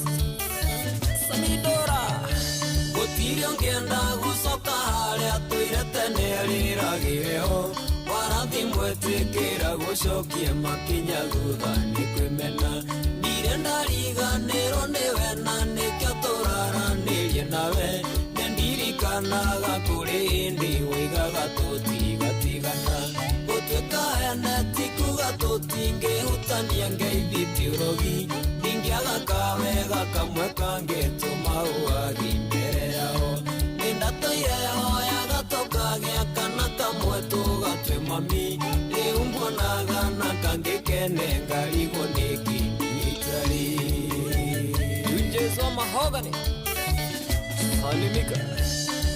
Samidora gũtirĩ ũngĩenda gũcoka harĩa tũire tene rĩragĩrĩho warathi mwĩtĩkĩra gũcokie makinya thutha nĩ kwĩmena ndirĩ ndariganĩrwo nĩwe na nĩkĩo tũraranĩrie nawe nĩndirikanaga kũrĩ hĩndĩ woigaga tũtigatigana gũtuĩka ene tikuga tũtingĩhutania ngeithi tiurogi ndingĩaga kawega kamwe kangĩtũma ũwagi mbere yao nĩndatoire oyaga tũkagĩa kana kamwe tũgatue mami rĩu nguonaga na kangĩkene ngarigwo nĩkĩnyitari Junjezo Mahogany Salimika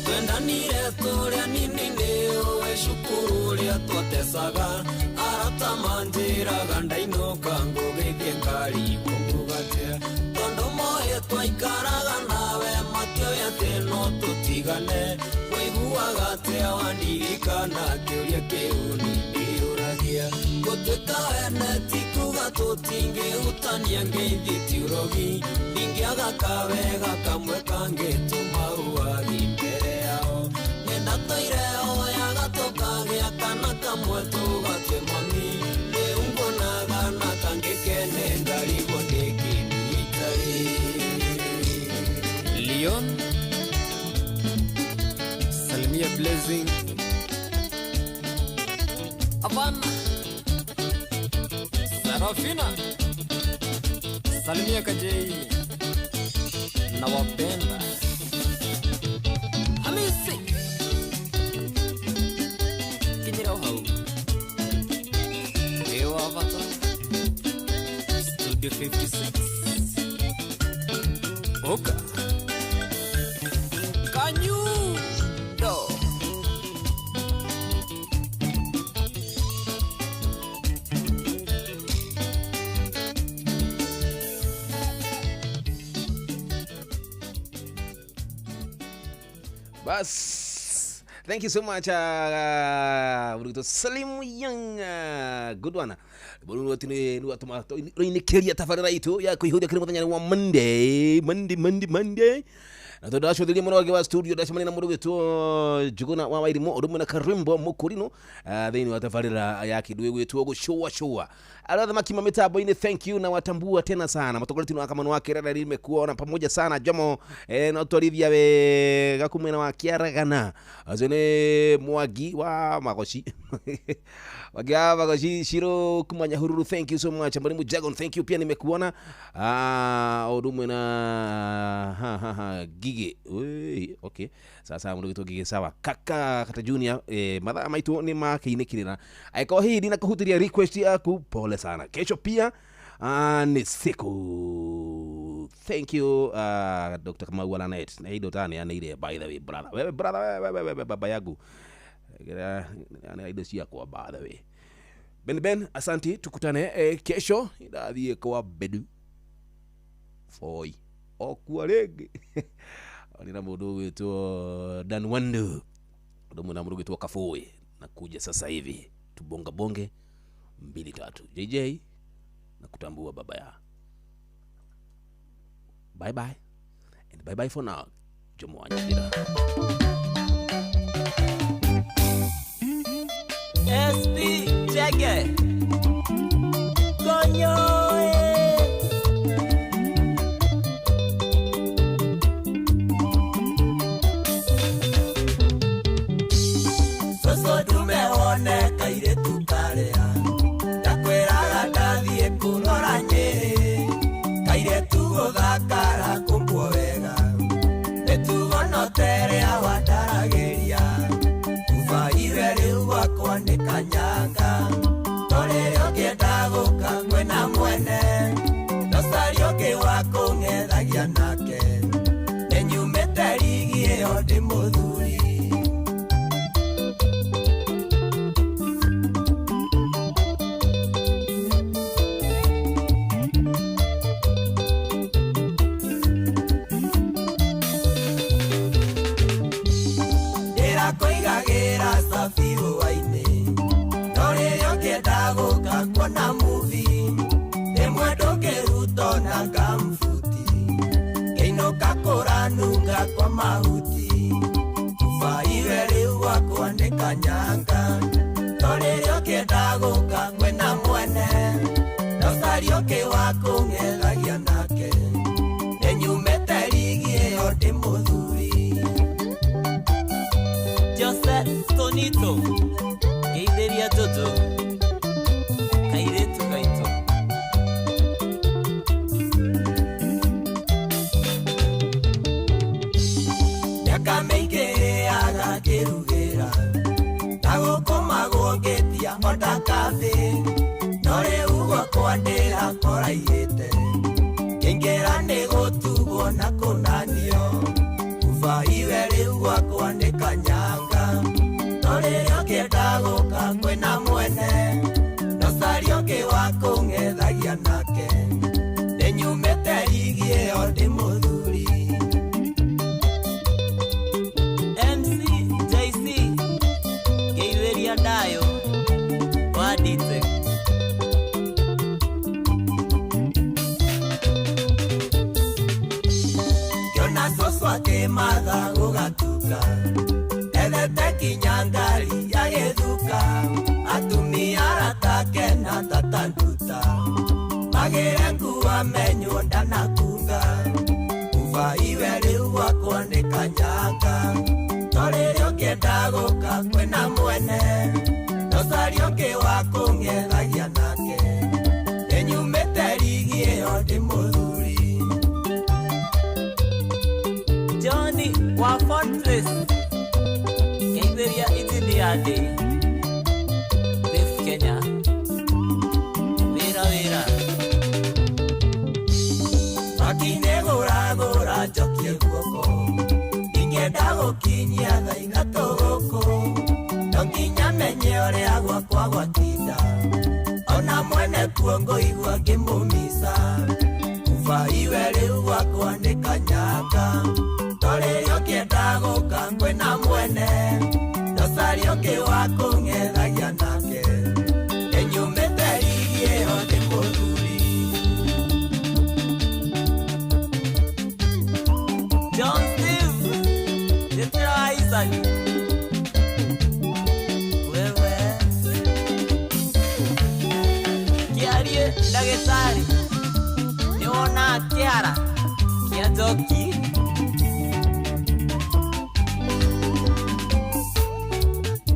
twendanire tũrĩa nini nĩũĩ cukuru ũrĩa twatecaga arata manjĩraga ndainũka ngũgĩthiĩ ngarigwo ngugatĩa tondũ moĩ twaikaraga nawe makĩoĩ atĩ no tũtigane ũiguaga atĩa wandirikana kĩũria kĩu nĩndĩyũragia gũtuĩka ene tikuga tũtingĩhutania ngeithi tiurogi ndingĩaga kawega kamwe kangĩtũma ũwagi mbere yao nĩndatoire oyaga tũkagĩa kana kamwe tũgatue mami rĩu nguonaga na kangĩkene ngarigwo nĩkĩnyitari Leon Salimia Blessing Havana Sarafina Salimia Kajei nawapenda Hamisi Kinyira uhau Ewa Avatar Studio 56 Oka Kanyudo Bas. Thank you so much. Salim Young. Good one. Bulu watini watuma ini keria tafarira itu ya kuihudia kile mutanya wa Monday. Na to dasho dili mwana wa studio dasho mani na muruge to juguna wa wairimo odumu na karimbo mukurino then watafarira yaki duwe to go showa aladha makima mitabo ine. Thank you na watambua tena sana matogoleti no akamano wake rada limekuona pamoja sana jomo na torivia we gakumena wa kiaragana azene mwagi wa magoshi wagava goshi shiro kumanya hururu. Thank you so much Mbarimu Jagon. Thank you pia nimekuona odumu na Gige. Okay. Sasa mundu gitu Gige sawa. Kaka kata Junior madha maitu ni makiinekirira. Aiko hii dina kuhutiria request yaku pole sana. Kesho pia ni siku. Thank you Dr. Kamau Walanet. Na hii dotani ana ile by the way brother. Wewe brother baba yangu. Ana ile si yako by the way. Ben asanti tukutane kesho idadhie kwa bedu. Foi. Okuarege. Nina mudu wetu Dan Wandu. Ndomo na mudu wetu Kafoi. Nakuja sasa hivi. Tubonga bonge 2-3. JJ na kutambua baba ya. Bye bye. And bye bye for now. Jomo Anyadira. SP Jagger Konyo Soso tumeone kaire tukarea Takwera gatadhie kurora Nyeri Kaire tugothakara kumbwo wega Netugonotere awandarageria Kufaire riu wakwa ni kanyanga Torero kienda guka mwena mwene Nosario ki wako ng'ethagia nake Nenyumete ligi iyo ndi muthuri Koigagira safiru waine Torero kienda guka kuona movie Nemwendo keruto na kamfuti Keinoka koranunga kwa mahuti Kufaire riu wakwa ni kanyanga Torero kienda guka kwena mwene Nosario ki wako ng'ethagia nake Nenyumete ligi iyo ndi muthuri Jose Tonito Geideria Dodo Kairetu Gaito Nyaka meige agakirugera Nagukoma gugetia onda kafe Nore ugwa kwandira koraihete Ingera negotugo na konanio Kufaire riu wakwa ni kanyanga Torero kienda guka kwena mwene Nosario ki wako ng'ethagia nake Nenyumete ligi iyo ndi muthuri MC JC Geitheria Dayo Wadite Kiona soswa ke matha gugatuka Ethete kinyangari ya githuka Atumia ratake na tatanduta Magire nguwa menyo ndanakunga Kufaire riu wakwa ni kanyanga Torero kienda guka kwena mwene Nosario ki wako ng'ethagia nake Nenyumete ligi iyo ndi muthuri Johnny wa Fortress Keitheria Itiliade Def Kenya Vera Makine gora jokie guoko Ingenda gukinyia tha ithatũ gũkũ No nginya menye ũrĩa gwakwa gwatinda Ona mwene kuongo igua ngĩmũmisa Kufaire riu gwakwa nĩ kanyanga Torero kienda guka kwena ndagĩtarĩ nĩwona kĩara kĩa njoki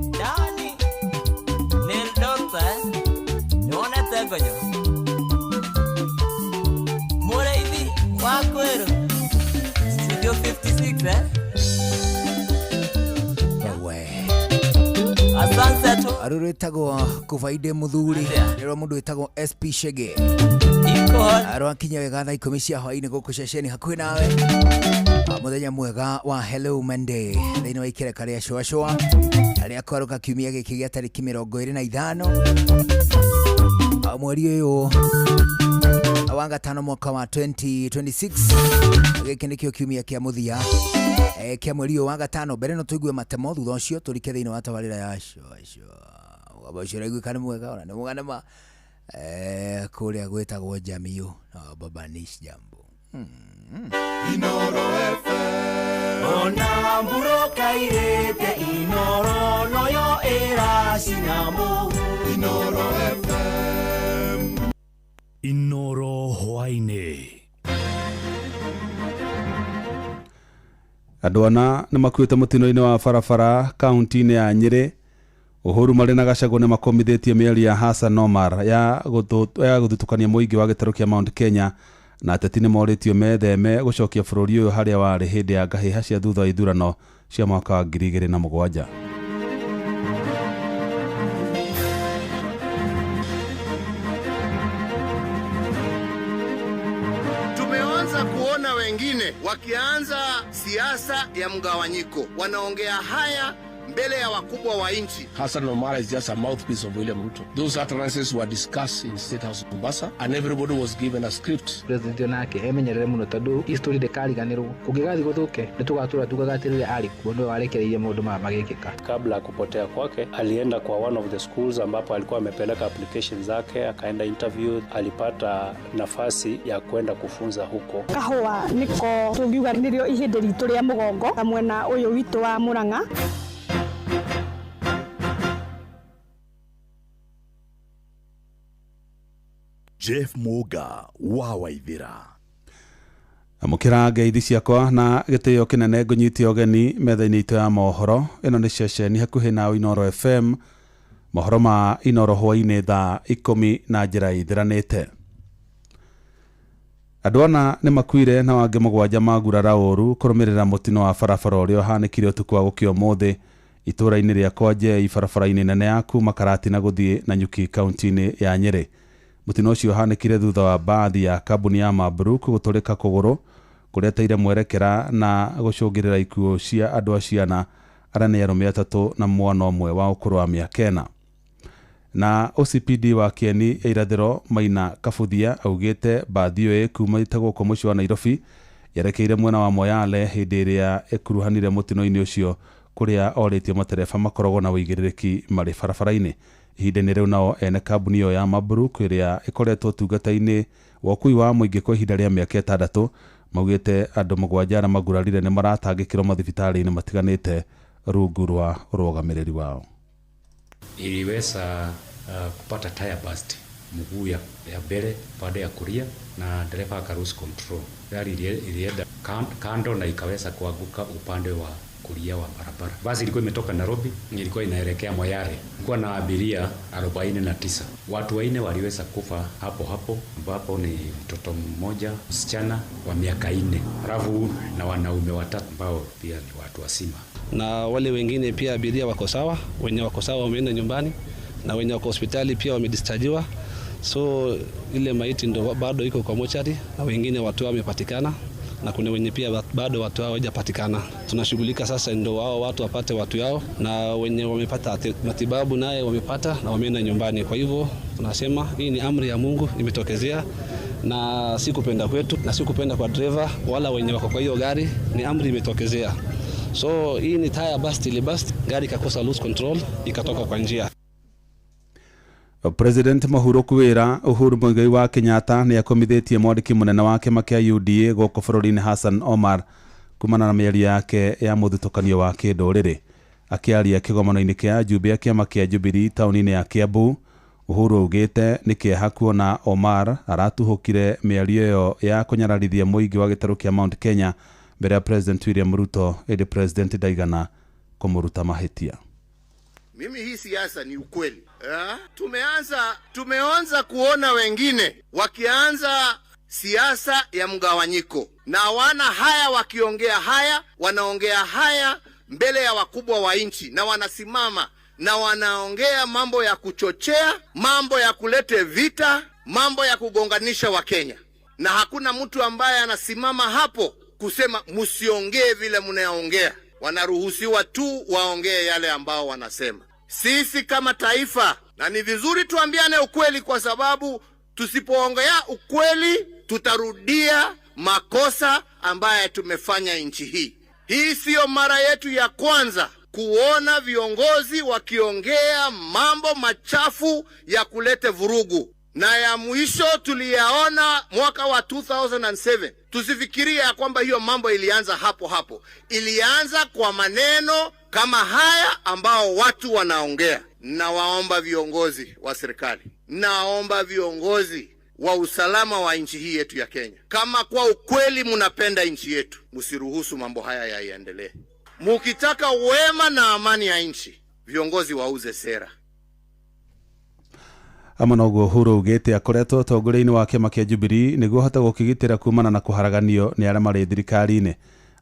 ndani nĩ ndota nĩwonete ngonyo mũrĩithi wa kwĩrũ studio 56 aruru etagwo kuvaide muthuri rero mundu etagwo SP Shege arwakinya wega thaa 10 cia hwaini guku ceceni hakuhi nawe muthenya mwega wa Hello Monday thĩinĩ wa ikereka rĩa shwashwa arĩa kwaruka kiumia gĩkĩ gĩa tarĩki 25 mweri ũyũ wa gatano mwaka wa 2026 gĩkĩ nĩkĩo kiumia kĩa mũthia kia mweri wa gatano mbere no tuigue matemo thutha ũcio tũrike thĩinĩ wa tabarĩra ya wabashira igwikana mwega ona nĩ mugana ma kũrĩa gwĩtagwo Jamio baba Nish jambo Inoro FM ona mburoka irete Inoro noyo era sinamo Inoro FM Inoro hwaine andũ ana nĩ makuĩte mũtino-inĩ wa barabara kaunti-inĩ ya Nyĩrĩ. Uhuru marĩ na Gachagua nĩ makomithĩtie mĩario ya Hassan Omar ya gũthutũkania mũingĩ wa gĩtarũ kĩa Mount Kenya, na ateti nĩ morĩtio metheme gũcokia bũrũri ũyũ harĩa warĩ hĩndĩ ya ngahĩha cia thutha wa ithurano cia mwaka wa 2007. Tumeanza kuona wengine wakianza siasa ya mgawanyiko, wanaongea haya mbele ya wakubwa wa nchi. Hassan Omar is just a mouthpiece of William Ruto. Those utterances were discussed in State House of Mombasa and everybody was given a script. President onake emenyerere muno tondu history ndikariganirwo kungigathi guthuke nitugatura tugagatiriria ari kuo ndo warekereirie maundu ma magikika. Kabla ya kupotea kwake alienda kwa one of the schools ambapo alikuwa amepeleka application zake, akaenda interview, alipata nafasi ya kwenda kufunza huko. Kahua niko tugiuga nirio ihinde ritu ria mugongo kamwena uyu witu wa Murang'a. Jeff Muga wa Waithira amukira ngeithi ciakwa na gĩtĩo kĩnene ngũnyitia ũgeni metha-inĩ itũ ya mohoro. Ĩno nĩ ceceni hakuhĩ na Inoro FM, mohoro ma Inoro hwainĩ thaa 10 na njĩra ithiranĩte. Andũ ana nĩ makuire na wangĩ 7 magurara ũru kũrũmĩrĩra mũtino wa barabara ũrĩa ũhanĩkire ũtukũ wa gũkĩa ũmũthĩ itũũra-inĩ rĩa Kwajei, barabara-inĩ nene ya kuma Karatina gũthiĩ Nanyuki kaunti-inĩ ya Nyĩrĩ. Mũtino ũcio ũhanĩkire thutha wa bathi ya kambuni ya Mabruk gũtũrĩka kũgũrũ kũrĩa teire mwerekera na gũcũngĩrĩra ikuũ cia andũ a ciana arĩa nĩ arũme 3 na mwana ũmwe wa ũkũrũ wa mĩaka 4. Na OCPD wa Kieni ya irathĩro Maina Kabuthia augĩte bathi ĩyo ĩkumĩte gũkũ mũciĩ wa Nairobi yerekeire mwena wa Moyale hĩndĩ ĩrĩa ĩkuruhanire mũtino-inĩ ũcio, kũrĩa orĩtio matereba makoragwo na wĩigĩrĩrĩki marĩ barabara-inĩ. Ihinda-inĩ rĩu nao ene kambuni ĩyo ya Mabruk ĩrĩa ĩkoretwo ũtungata-inĩ wa ũkui wa mũingĩ kwa ihinda rĩa mĩaka 6 maugĩte andũ 7 arĩa magurarire nĩ maratangĩkĩrwo mathibitarĩ-inĩ matiganĩte rungu rwa ũrũgamĩrĩri wao. Iliweza kupata tire burst mguu ya mbele pande ya kulia na dereva akaruse control. Gari ilienda kando na ikaweza kuanguka upande wa kulia wa barabara. Basi ilikuwa imetoka Nairobi, ilikuwa inaelekea Moyale. Kulikuwa na abiria 49. Watu 4 waliweza kufa hapo ambapo ni mtoto mmoja msichana wa miaka 4, halafu na wanaume 3 ambao pia ni watu wazima. Na wale wengine pia abiria wako sawa, wenye wako sawa wameenda nyumbani na wenye wako hospitali pia wamedischargiwa. So ile maiti ndo bado iko kwa mochari na wengine watu wamepatikana na kuna wenye pia bado watu hao hawajapatikana. Tunashughulika sasa ndo wao watu wapate watu yao, na wenye wamepata matibabu naye wamepata na wameenda nyumbani. Kwa hivyo tunasema hii ni amri ya Mungu imetokezea, na si kupenda kwetu na si kupenda kwa driver wala wenye wako kwa hiyo gari, ni amri imetokezea. So hii ni tire burst, ile burst gari ikakosa loose control ikatoka kwa njia. President Mahuruku wĩra Uhuru Muigai wa Kenyatta nĩ akomithĩtie mwandĩki mũnene wa kĩama kĩa UDA gũkũ bũrũri-inĩ Hassan Omar kumana na mĩario yake ya mũthutũkanio wa kĩndũrĩrĩ. Akĩaria kĩgomano-inĩ kĩa ajumbe a kĩama kĩa Jubilee taũni-inĩ ya Kiambu, Uhuru augite ni kieha kuona Omar aratuhukire miario yo ya kunyararithia muingi wa gitaru kia Mount Kenya mbere ya President William Ruto edi President Daigana kumuruta mahitia. Mimi hii siasa ni ukweli. Tumeanza kuona wengine wakianza siasa ya mgawanyiko, na wana haya wakiongea haya, wanaongea haya mbele ya wakubwa wa nchi, na wanasimama na wanaongea mambo ya kuchochea, mambo ya kulete vita, mambo ya kugonganisha Wakenya, na hakuna mtu ambaye anasimama hapo kusema msiongee vile mnaongea. Wanaruhusiwa tu waongee yale ambao wanasema. Sisi kama taifa, na ni vizuri tuambiane ukweli, kwa sababu tusipoongea ukweli tutarudia makosa ambaye tumefanya nchi hii. Hii siyo mara yetu ya kwanza kuona viongozi wakiongea mambo machafu ya kulete vurugu, na ya mwisho tuliyaona mwaka wa 2007. Tusifikiria ya kwamba hiyo mambo ilianza hapo. Ilianza kwa maneno kama haya ambao watu wanaongea. Nawaomba viongozi wa serikali, naomba viongozi wa usalama wa nchi hii yetu ya Kenya, kama kwa ukweli mnapenda nchi yetu, msiruhusu mambo haya yaendelee. Mukitaka wema na amani ya nchi, viongozi wauze sera. Amanogo Uhuru augite akoretwo tongore-ini wa kiama kia Jubilee niguo hota gukigitira kumana na kuharaganio ni aria mari thirikari-ini.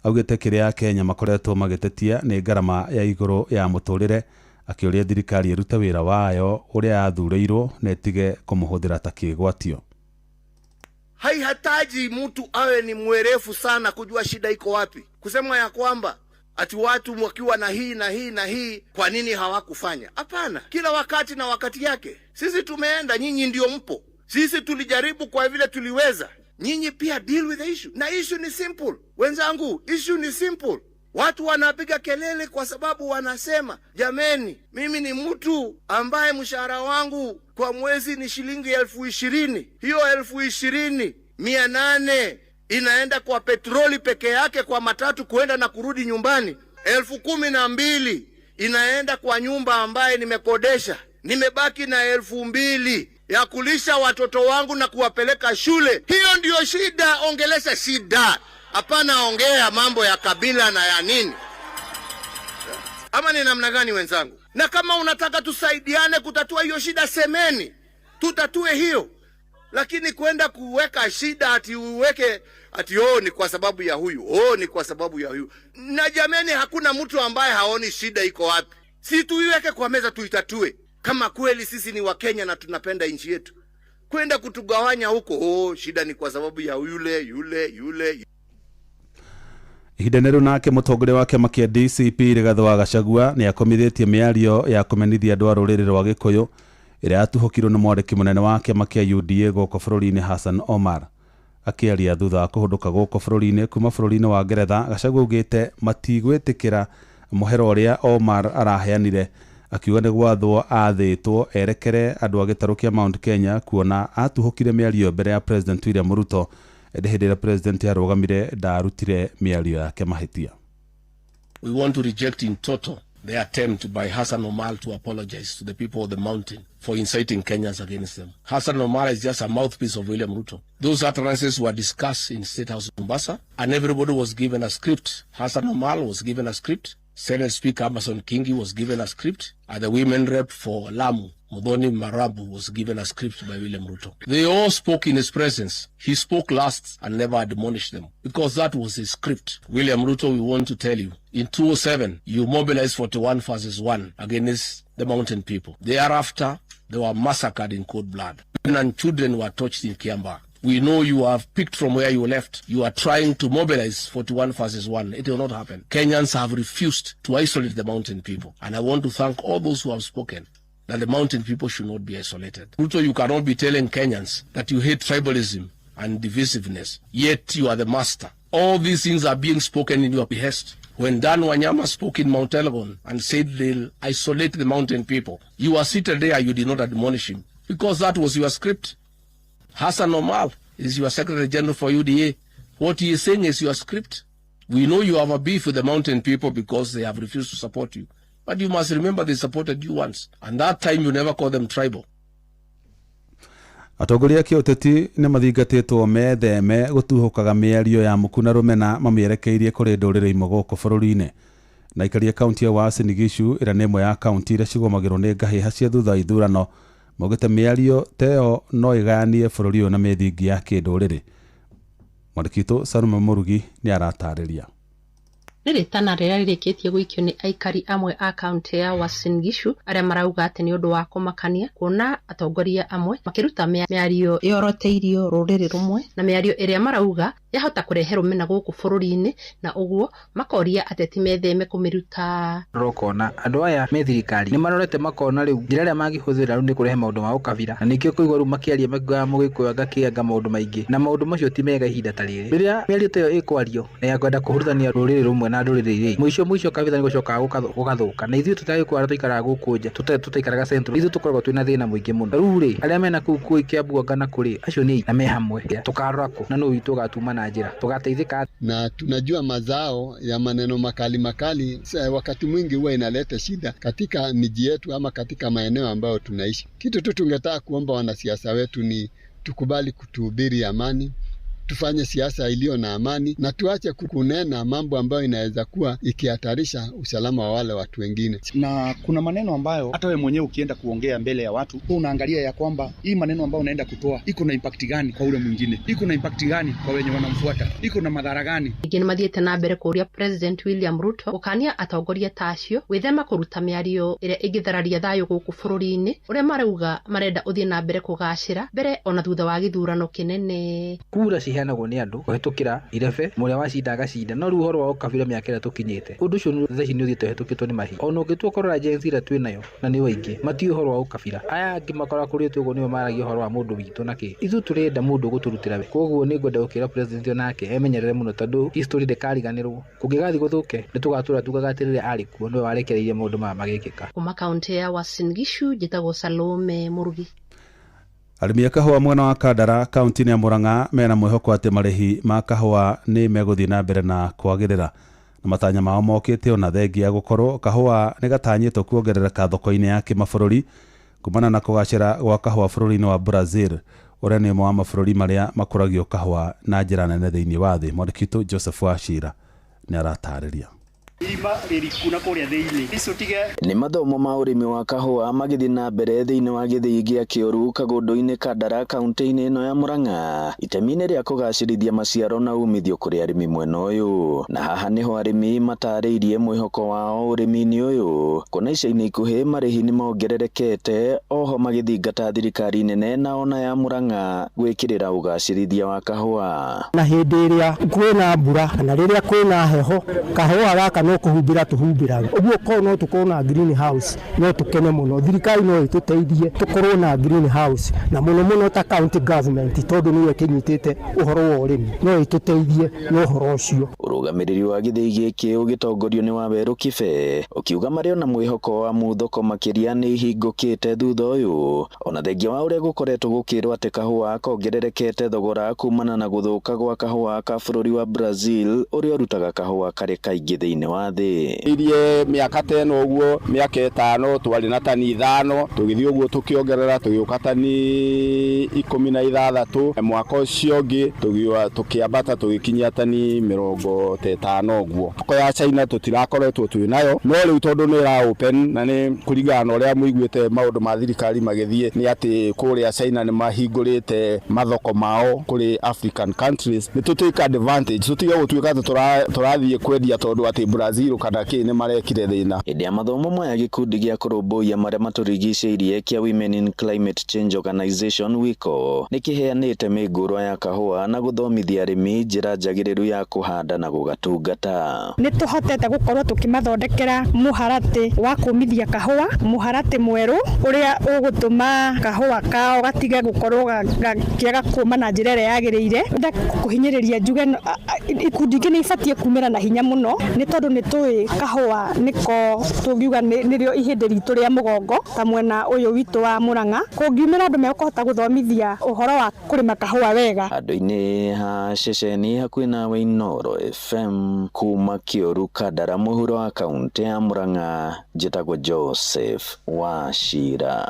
Augite kiria Kenya makoretwo magitetia ni ngarama ya iguru ya muturire, akiuria thirikari iruta wira wayo uria yathureirwo na itige kumuhuthira ta kigwatio. Haihitaji mtu awe ni mwerefu sana kujua shida iko wapi, kusema ya kwamba ati watu wakiwa na hii na hii na hii kwa nini hawakufanya. Hapana, kila wakati na wakati yake. Sisi tumeenda, nyinyi ndio mpo. Sisi tulijaribu kwa vile tuliweza. Nyinyi pia deal with the issue. Na issue ni simple. Wenzangu, issue ni simple. Watu wanapiga kelele kwa sababu wanasema, jameni, mimi ni mtu ambaye mshahara wangu kwa mwezi ni shilingi 20,000. Hiyo 20,800 inaenda kwa petroli peke yake kwa matatu kuenda na kurudi nyumbani. 12,000 inaenda kwa nyumba ambaye nimekodesha. Nimebaki na 2,000 ya kulisha watoto wangu na kuwapeleka shule. Hiyo ndio shida, ongelesha shida. Hapana ongea mambo ya kabila na ya nini. Ama ni namna gani wenzangu? Na kama unataka tusaidiane kutatua hiyo shida, semeni, tutatue hiyo. Lakini kwenda kuweka shida ati uweke ati ni kwa sababu ya huyu, ni kwa sababu ya huyu. Na jameni, hakuna mtu ambaye haoni shida iko wapi. Si tuiweke kwa meza tuitatue. Kama kweli sisi ni Wakenya na tunapenda nchi yetu, kwenda kutugawanya huko, shida ni kwa sababu ya yule. Ihinda nake mutongoria wa kiama kia DCP Rigathi wa Gachagua ni akomithitie miario ya kumenithia andu a ruriri rwa Gikuyu iria yatuhukirwo ni mwandiki munene wa kiama kia UDA goko bururi-ini Hassan Omar. Akiaria thutha wa kuhunduka goko bururi-ini kuma bururi-ini wa Ngeretha, Gachagua augite matigwitikira muhero uria Omar araheanire, akiuga ni gwathwo athitwo erekere andu a gitaru kia Mount Kenya kuona atuhukire miario mbere ya President William Ruto edehedera President arugamire ndarutire miario yake mahitia. We want to reject in total the attempt by Hassan Omar to apologize to the people of the mountain for inciting Kenyans against them. Hassan Omar is just a mouthpiece of William Ruto. Those utterances were discussed in State House Mombasa, and everybody was given a script. Hassan Omar was given a script. Senate Speaker Amason Kingi was given a script. And the women rep for Lamu, Muthoni Marabu, was given a script by William Ruto. They all spoke in his presence. He spoke last and never admonished them, because that was his script. William Ruto, we want to tell you, in 2007, you mobilized 41 versus 1 against the mountain people. Thereafter, they were massacred in cold blood. Women and children were tortured in Kiambaa. We know you have picked from where you left. You are trying to mobilize 41 versus 1. It will not happen. Kenyans have refused to isolate the mountain people. And I want to thank all those who have spoken that the mountain people should not be isolated. Ruto, you cannot be telling Kenyans that you hate tribalism and divisiveness, yet you are the master. All these things are being spoken in your behest. When Dan Wanyama spoke in Mount Elgon and said they'll isolate the mountain people, you were seated there, you did not admonish him, because that was your script. Hassan Omar is your Secretary General for UDA. What he is saying is your script. We know you have a beef with the mountain people because they have refused to support you. But you must remember they supported you once. And that time you never called them tribal. Atongoria kia uteti nĩ mathingatĩtwo metheme gũtuhũkaga mĩario ya Mukuna Rumena mamĩerekeirie kũrĩ ndũrĩrĩ imwe gũkũ bũrũri-inĩ. Na ikaria kaunti ya Uasin Gishu ĩrĩa nĩ ĩmwe ya kaunti iria cigomagĩrwo nĩ ngahĩha cia thutha wa ithurano maugĩte mĩario teo no ĩgayanie bũrũri ũyũ na mĩthingi ya kĩndũrĩrĩ. Mwandĩki witũ Salome Murugi nĩ aratarĩria. Nĩ rĩtana rĩrĩa rĩrĩkĩtie gũikio nĩ aikari amwe a kaunti ya Uasin Gishu arĩa marauga atĩ nĩ ũndũ wa kũmakania kuona atongoria amwe makĩruta mĩario ĩoroteirio rũrĩrĩ rumwe na mĩario ĩrĩa marauga yahota kũrehe rũmena gũkũ bũrũri-inĩ na ũguo makoria ateti metheme kũmĩruta. Rokona andũ aya me thirikari nĩ marorete makona rĩu njĩra ĩrĩa mangĩhũthĩra rĩu nĩ kũrehe maũndũ ma ũkabira na nĩkĩo kũigua rĩu makĩaria makiuga Mũgĩkũyũ ngakĩanga maũndũ maingĩ na maũndũ macio ti mega ihinda ta rĩrĩ. Rĩrĩa mĩario ta ĩyo ĩkwario na ya kwenda kũhurutania rũrĩrĩ rumwe na ndũrĩrĩ irĩ mũico kabitha nĩ gũcoka gũgathũka na ithuĩ tũtagĩkwara tũikaraga gũkũ nja tũtaikaraga central ithuĩ tũkoragwo twĩna thĩna mũingĩ mũno. Rĩu rĩ arĩa mena kũu Kĩambu ngana kũrĩ acio nĩ na me hamwe tũkarora kũ na nũ witũ gatuma na njĩra tugateithĩka. Na tunajua mazao ya maneno makali wakati mwingi huwa inaleta shida katika miji yetu ama katika maeneo ambayo tunaishi. Kitu tu tungetaka kuomba wanasiasa wetu ni tukubali kutuhubiri amani, tufanye siasa iliyo na amani na tuache kunena mambo ambayo inaweza kuwa ikihatarisha usalama wa wale watu wengine. Na kuna maneno ambayo hata wewe mwenyewe ukienda kuongea mbele ya watu unaangalia ya kwamba hii maneno ambayo unaenda kutoa iko na impact gani kwa ule mwingine, iko na impact gani kwa wenye wanamfuata, iko na madhara gani. Ingine mathiĩte na mbere kũria President William Ruto gũkania atongoria ta acio gwĩthema kũruta mĩario ĩrĩa ĩngĩthararia thayũ gũkũ bũrũri-inĩ ũrĩa marauga marenda ũthiĩ na mbere kũgacĩra mbere ona thutha wa gĩthurano kĩnene. Kura ciheanagwo nĩ andũ kũhetũkĩra irebe mũrĩa wacinda agacinda no rĩu ũhoro wa ũkabira mĩaka ĩrĩa tũkinyĩte ũndũ ũcio thaici nĩ ũthiĩte ũhetũkĩtwo nĩ mahinda. Ona ũngĩtua kũrora jenzi ĩrĩa twĩnayo na nĩ waingĩ matiũĩ ũhoro wa ũkabira. Aya angĩ makora kũrĩtwo ũguo nĩo maragia ũhoro wa mũndũ witũ na kĩ ithuĩ tũrenda mũndũ gũtũrutĩra we. Koguo nĩ ngwenda gũkĩra president onake emenyerere mũno tondũ history ndĩkariganĩrwo. Kũngĩgathiĩ gũthũke nĩ tũgatũra tugaga atĩ rĩrĩa arĩ kuo nĩwe warekereirie maũndũ maya magĩkĩka. Kuma kaunti ya Uasin Gishu njĩtagwo Salome Murugi. Arĩmi a kahũa mwena wa Kandara kaunti-inĩ ya Murang'a mena mwĩhoko atĩ marĩhi ma kahũa nĩ megũthiĩ na mbere na kwagĩrĩra na matanya mao mokĩte ona thengia ya gũkorwo kahũa nĩ gatanyĩtwo kuongerereka thoko-inĩ ya kĩmabũrũri kumana na kũgacĩra gwa kahũa bũrũri-inĩ wa Brazil ũrĩa nĩ ũmwe wa mabũrũri marĩa makũragio kahũa na njĩra nene thĩinĩ wa thĩ. Mwandĩki witũ Joseph Wachira nĩ aratarĩria. Nĩ mathomo ma ũrĩmi wa kahũa magĩthiĩ na mbere thĩinĩ wa gĩthĩi gĩa Kĩoru Kagũndũ-inĩ Kandara kaunti-inĩ ĩno ya Murang'a itemi-inĩ rĩa kũgacĩrithia maciaro na umithio kũrĩ arĩmi mwena ũyũ. Na haha nĩho arĩmi matarĩirie mwĩhoko wao ũrĩmi-inĩ ũyũ kuona ica-inĩ ikuhĩ marĩhi nĩ mongererekete oho magĩthingata thirikari nene na ona ya Murang'a gwĩkĩrĩra ũgacĩrithia wa kahũa. Na hĩndĩ ĩrĩa kwĩna mbura kana rĩrĩa kwĩna heho kahũa gaka no kũhumbĩra tũhumbĩraga ũguo korwo no tũkorwo na green house no tũkene mũno. Thirikari no ĩtũteithie tũkorwo na green house na mũno ta county government tondũ nĩyo ĩkinyitĩte ũhoro wa ũrĩmi no ĩtũteithie na ũhoro ũcio. Ũrũgamĩrĩri wa gĩthĩi gĩkĩ ũgĩtongorio nĩ Waweru Kibe ũkiuga marĩ ona mwĩhoko wa muthoko makĩria nĩ ihingũkĩte thutha ũyũ ona thengia wa ũrĩa gũkoretwo gũkĩrwo atĩ kahũa kongererekete thogora kumana na gũthũka gwa kahũa ka bũrũri wa Brazil ũrĩa ũrutaga kahũa karĩ kaingĩ thĩinĩ wa thĩ. Irie mĩaka teno ũguo mĩaka 5 twarĩ na tani 5 tũgĩthiĩ ũguo tũkĩongerera tũgĩũka tani 16 mwaka ũcio ũngĩ tũkĩambata tũgĩkinyia tani 50 ũguo. Thoko ya China tũtirakoretwo twĩ nayo no rĩu tondũ nĩ ra open na nĩ kũringana na ũrĩa mũiguĩte maũndũ ma thirikari magĩthiĩ nĩ atĩ kũrĩa China nĩ mahingũrĩte mathoko mao kũrĩ African countries nĩ tũtĩka advantage tũtige gũtuĩka atĩ tũrathiĩ kwendia tondũ atĩ Brazil kana kĩ nĩ marekire thĩna. Hĩndĩ ya mathomo maya gĩkundi gĩa kũrũmbũiya marĩa matũrigicĩirie kĩa Women in Climate Change Organization WICO nĩ kĩheanĩte mĩngũrwa ya kahũa na gũthomithia arĩmi njĩra njagĩrĩru ya kũhanda na gũgatungata. Nĩ tũhotete gũkorwo tũkĩmathondekera mũharatĩ wa kũmithia kahũa, mũharatĩ mwerũ ũrĩa ũgũtũma kahũa kao gatige gũkorwo gakĩaga kũma na njĩra ĩrĩa yagĩrĩire. Kũhinyĩrĩria njuge ikundi ingĩ nĩ ibatie kumĩra na hinya mũno nĩ tondũ nĩ tũĩ kahũa nĩko tũngiuga nĩrĩo ihĩndĩ ritũ rĩa mũgongo ta mwena ũyũ witũ wa Murang'a. Kũngiumĩra andũ megũkũhota gũthomithia ũhoro wa kũrĩma kahũa wega. Andũ-inĩ ha ceceni hakuhĩ nawe Inooro FM kuma Kĩoru Kandara mũhuro wa kaunti ya Murang'a njĩtagwo Joseph Wachira.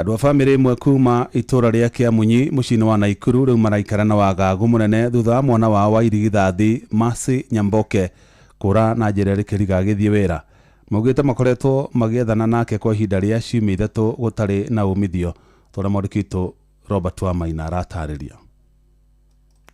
Andũ a bamĩrĩ ĩmwe kuma itũra rĩa Kĩamunyi mũciĩ-inĩ wa Naikuru rĩu maraikara na wagagu mũnene thutha wa mwana wao wa irigithathi Mercy Nyamboke kũra na njĩra rĩkĩriga agĩthiĩ wĩra. Maugĩte makoretwo magĩethana nake kwa ihinda rĩa ciumia ithatũ gũtarĩ na umithio. Tũrĩa mwandĩki Robert Wamaina aratarĩria.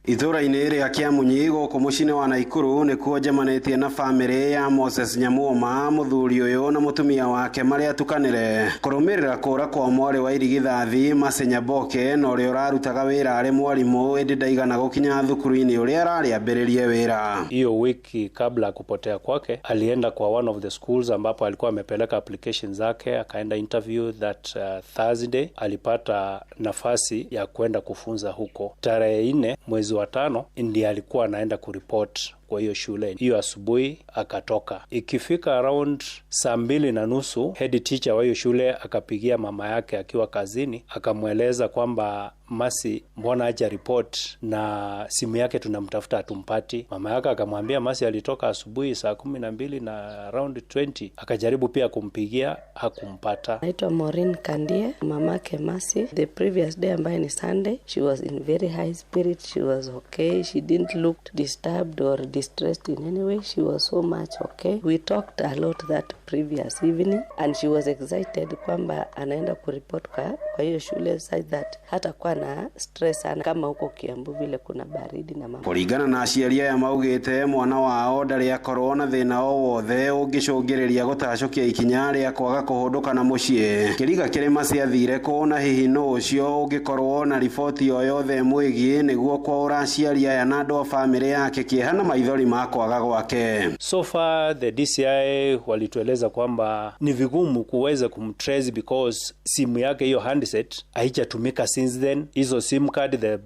Itũra-inĩ rĩa Kĩamunyi gũkũ mũciĩ-inĩ wa Naikuru nĩkuo njemanĩtie na bamĩrĩ ya Moses Nyamuoma, mũthuri ũyũ na mũtumia wake marĩa tukanĩre kũrũmĩrĩra kũra kwa mwarĩ wa irigithathi Mercy Nyamboke na ũrĩa ũrarutaga wĩra arĩ mwarimũ ĩndĩ ndaigana gũkinya thukuru-inĩ ũrĩa ararĩ ambĩrĩrie wĩra. Hiyo wiki kabla ya kupotea kwake alienda kwa one of the schools ambapo alikuwa amepeleka application zake, akaenda interview that Thursday alipata nafasi ya kwenda kufunza huko. Tarehe 4 mwezi wa 5 ndiye alikuwa anaenda kuripoti kwa hiyo shule. Hiyo asubuhi akatoka. Ikifika around 2:30 head teacher wa hiyo shule akapigia mama yake akiwa kazini, akamweleza kwamba Mercy mbona haja report na simu yake tunamtafuta hatumpati. Mama yake akamwambia Mercy alitoka asubuhi saa 12 na around 20. Akajaribu pia kumpigia hakumpata. Naitwa Maureen Kandie, mamake Mercy. The previous day ambaye ni Sunday, she was in very high spirit, she was okay, she didn't look disturbed or distressed in any way, she was so much okay. We talked a lot that previous evening and she was excited kwamba anaenda kuripoti kwa hiyo shule side that hata kwa na stress sana kama huko Kiambu vile kuna baridi na mambo. Kũringana na aciari aya maugĩte mwana wao ndarĩ akorwo na thĩna o wothe ũngĩcũngĩrĩria gũtacũkia ikinya rĩa kwaga kũhũndũka na mũciĩ. Kĩriga kĩrĩma ciathire kũ na hihi no ũcio ũngĩkorwo na riboti o yothe mwĩgiĩ nĩguo kwaũra aciari aya na andũ a bamĩrĩ yake kĩeha na maithori ma kwaga gwake. So far the DCI walitueleza kwamba ni vigumu kuweza kumtrace because simu yake hiyo handset haijatumika since then. Hizo sim card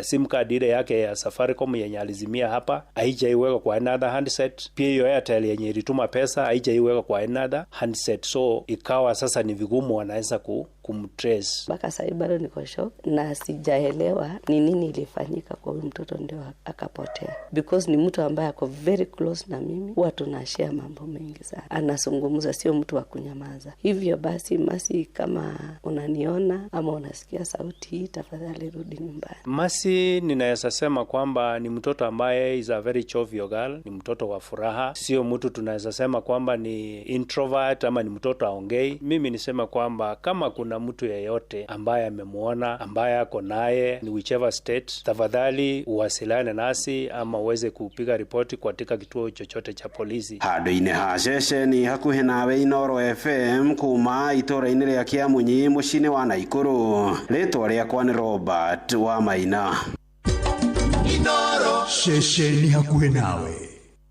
sim card ile yake ya Safaricom yenye alizimia hapa haijaiweka kwa another handset. Pia hiyo Airtel yenye ilituma pesa haijaiweka kwa another handset. So ikawa sasa ni vigumu wanaweza kumtrace. Mpaka sasa bado niko shock na sijaelewa ni nini ilifanyika kwa huyu mtoto ndio akapotea. Because ni mtu ambaye ako very close na mimi. Huwa tunashare mambo mengi sana. Anazungumza, sio mtu wa kunyamaza. Hivyo basi Mercy, kama unaniona ama unasikia sauti hii, tafadhali rudi nyumbani. Mercy ninaweza sema kwamba ni mtoto ambaye is a very jovial girl, ni mtoto wa furaha. Sio mtu tunaweza sema kwamba ni introvert ama ni mtoto aongei. Mimi nisema kwamba kama kuna mtu yeyote ambaye amemuona, ambaye ako naye ni whichever state, tafadhali uwasiliane nasi ama uweze kupiga ripoti katika kituo chochote cha polisi. Handũ-inĩ ha ceceni hakuhĩ nawe Inoro FM kuma itũra-inĩ rĩa Kĩamunyi mũciĩ-inĩ wa Naikuru. Rĩtwa rĩakwa nĩ Robert Wamaina. Inoro ceceni hakuhĩ nawe.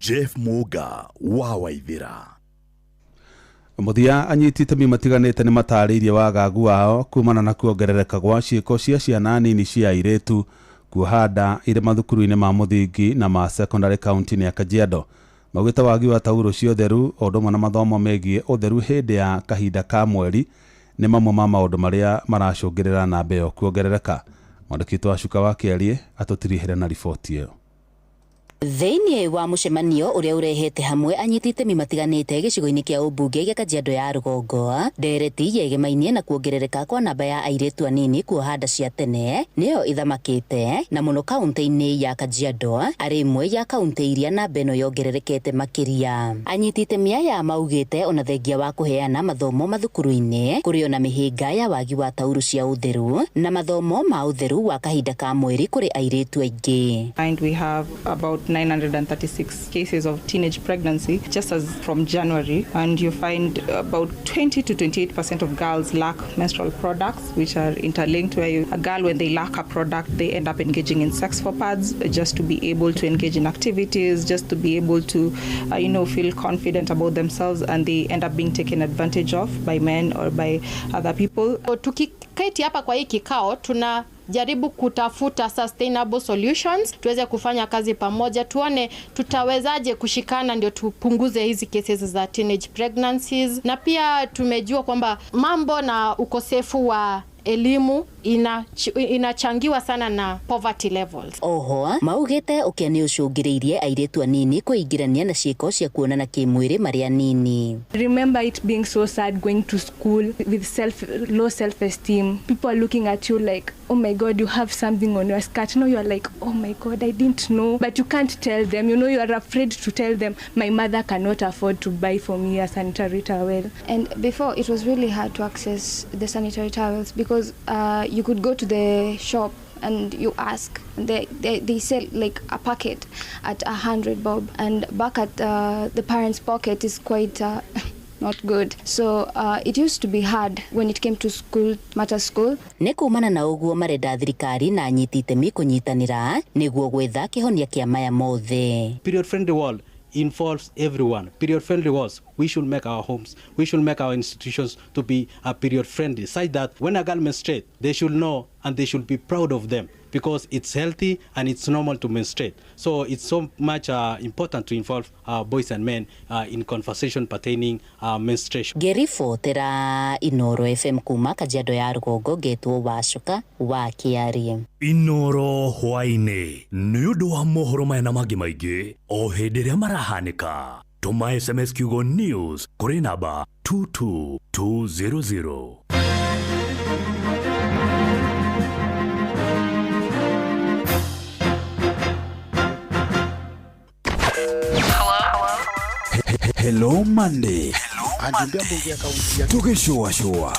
Jeff Muga wa Waithira. Muthia anyitite matiganĩte nĩ matarĩirie wagagu wao kumana na kuongerereka gwa ciĩko cia ciana nini cia airĩtu kuohanda irĩ mathukuru-inĩ ma mũthingi na ma secondary county-inĩ ya Kajiado. Maugĩte wagi wa tauro cia ũtheru o ũndũ ũmwe na mathomo megiĩ ũtheru hĩndĩ ya kahinda ka mweri nĩ mamwe ma maũndũ marĩa maracũngĩrĩra namba ĩyo kuongerereka. Mwandĩki wa Cuka wa Kĩarie atũtirihĩre na riboti ĩyo. Thĩinĩ wa mũcemanio ũrĩa ũrehete hamwe anyitĩte matiganĩte gĩcigo-inĩ kĩa ũmbunge gĩa Kajiado ya Rũgongo, ndereti yegemainie na kuongerereka kwa namba ya airĩtu anini kuoha nda cia tene nĩyo ithamakĩte na mũno kaunti-inĩ ya Kajiado arĩ imwe ya kaunti iria namba ĩno yongererekete makĩria. Anyitĩte mĩaya maugĩte ona thengia wa kũheana mathomo mathukuru-inĩ kũrĩ ona mĩhĩnga ya wagi wa tauro cia ũtheru na mathomo ma ũtheru wa kahinda ka mweri kũrĩ airĩtu aingĩ. And we have about 936 cases of teenage pregnancy just as from January, and you find about 20 to 28% of girls lack menstrual products, which are interlinked, where a girl, when they lack a product, they end up engaging in sex for pads just to be able to engage in activities, just to be able to feel confident about themselves, and they end up being taken advantage of by men or by other people. Tukiketi hapa kwa hii kikao tunajaribu kutafuta sustainable solutions, tuweze kufanya kazi pamoja, tuone tutawezaje kushikana ndio tupunguze hizi cases za teenage pregnancies. Na pia tumejua kwamba mambo na ukosefu wa elimu inachangiwa sana na poverty levels. Oho, maugete ukeni ucungiriirie airetu anini kuingirania na ciiko cia kuonana kimwiri mari anini. Remember it being so sad going to school with low self-esteem. People are looking at you like, oh my God, you have something on your skirt. No, you are like, oh my God, I didn't know. But you can't tell them. You know, you are afraid to tell them, my mother cannot afford to buy for me a sanitary towel. And before, it was really hard to access the sanitary towels because you could go to the shop and you ask, they sell like a packet at 100 bob, and back at the parents' pocket is quite not good. So it used to be hard when it came to school, matter school. Nekumana na uguo marenda thirikari na anyiti itemi kunyitanira niguo gwetha kihonia kia maya mothe. Period friendly world involves everyone. Period friendly walls. We should make our homes, we should make our institutions to be period friendly, such that when a girl menstruates, they should know and they should be proud of them because it's healthy and it's normal to menstruate. So it's so much important to involve boys and men in conversation pertaining menstruation. Geri Fotera, Inoro FM kuma Kajiado ya Rugogo getwo Wacuka wa Kiarie. Inoro hwaine ni undu wa mohoro maya na mangi maingi o hindi ria marahanika. Tuma SMS kiugo news kuri namba 22200. Hello Monday. Tukishua shua.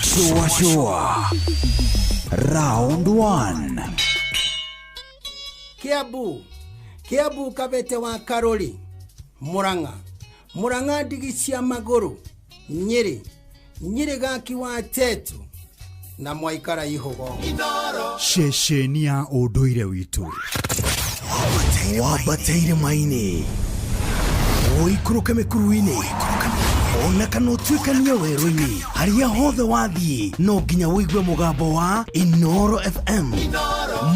Shua shua. Round 1. Kiabu Kabete wa Karoli. Muranga Digisia Maguru. Nyeri Gaki wa Tetu. Na Mwaikara Ihogo. Shesheni ya Odoire witu. Wabateire maini. Oikuruke mekuruine. Ona kanotwika niya weroini. Haria hothe wathie. No ginya wigwe mugambo wa Inoro FM.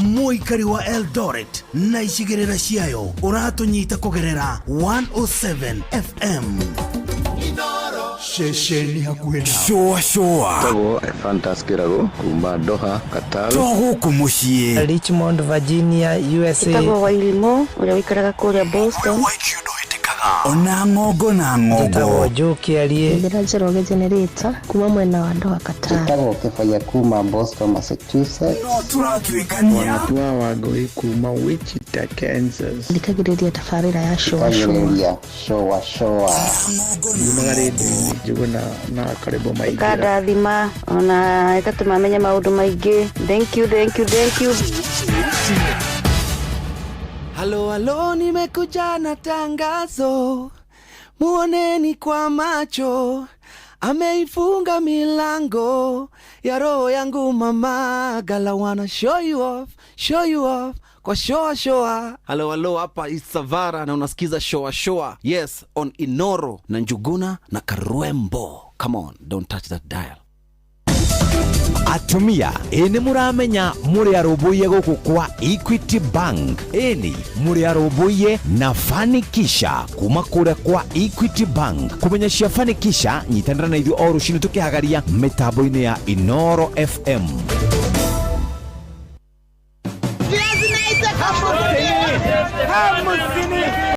Muikari wa Eldoret. Na icigirira ciayo. Uratunyita kugerera 107 FM. Shesheni hakuena. Shoa. Togo Fantaskirago kumba Doha Qatar. Togo kumushie. Richmond, Virginia, USA. Togo wa Ilimo, ule wikaraga kule Boston. Ona ngogo na ngogo. Togo Joki alie. Ndiraje roge generator kuma mwena wa Doha Qatar. Togo kefanya kuma Boston, Massachusetts. No turatwikania. Wanatua wagoi kuma Wichita, Kansas. Ndikagiredia tafarira ya showa. Juguna na karibu maigi. Kada dhima ona ekatumamenya maundu maigi. Thank you. Halo nimekuja na tangazo. Muoneni kwa macho. Ameifunga milango ya roho yangu mama. Gala wanna show you off kwa showa. Halo hapa Isavara na unasikiza showa. Yes, on Inoro na Njuguna na Karwembo. Come on, don't touch that dial. Atumia, eni muramenya muri aroboye goku kwa Equity Bank. Eni muri aroboye na Fanikisha kuma kure kwa Equity Bank. Kumenyeshia Fanikisha nyitandana na ithu oru shini tukihagaria mitambo-ini ya Inoro FM.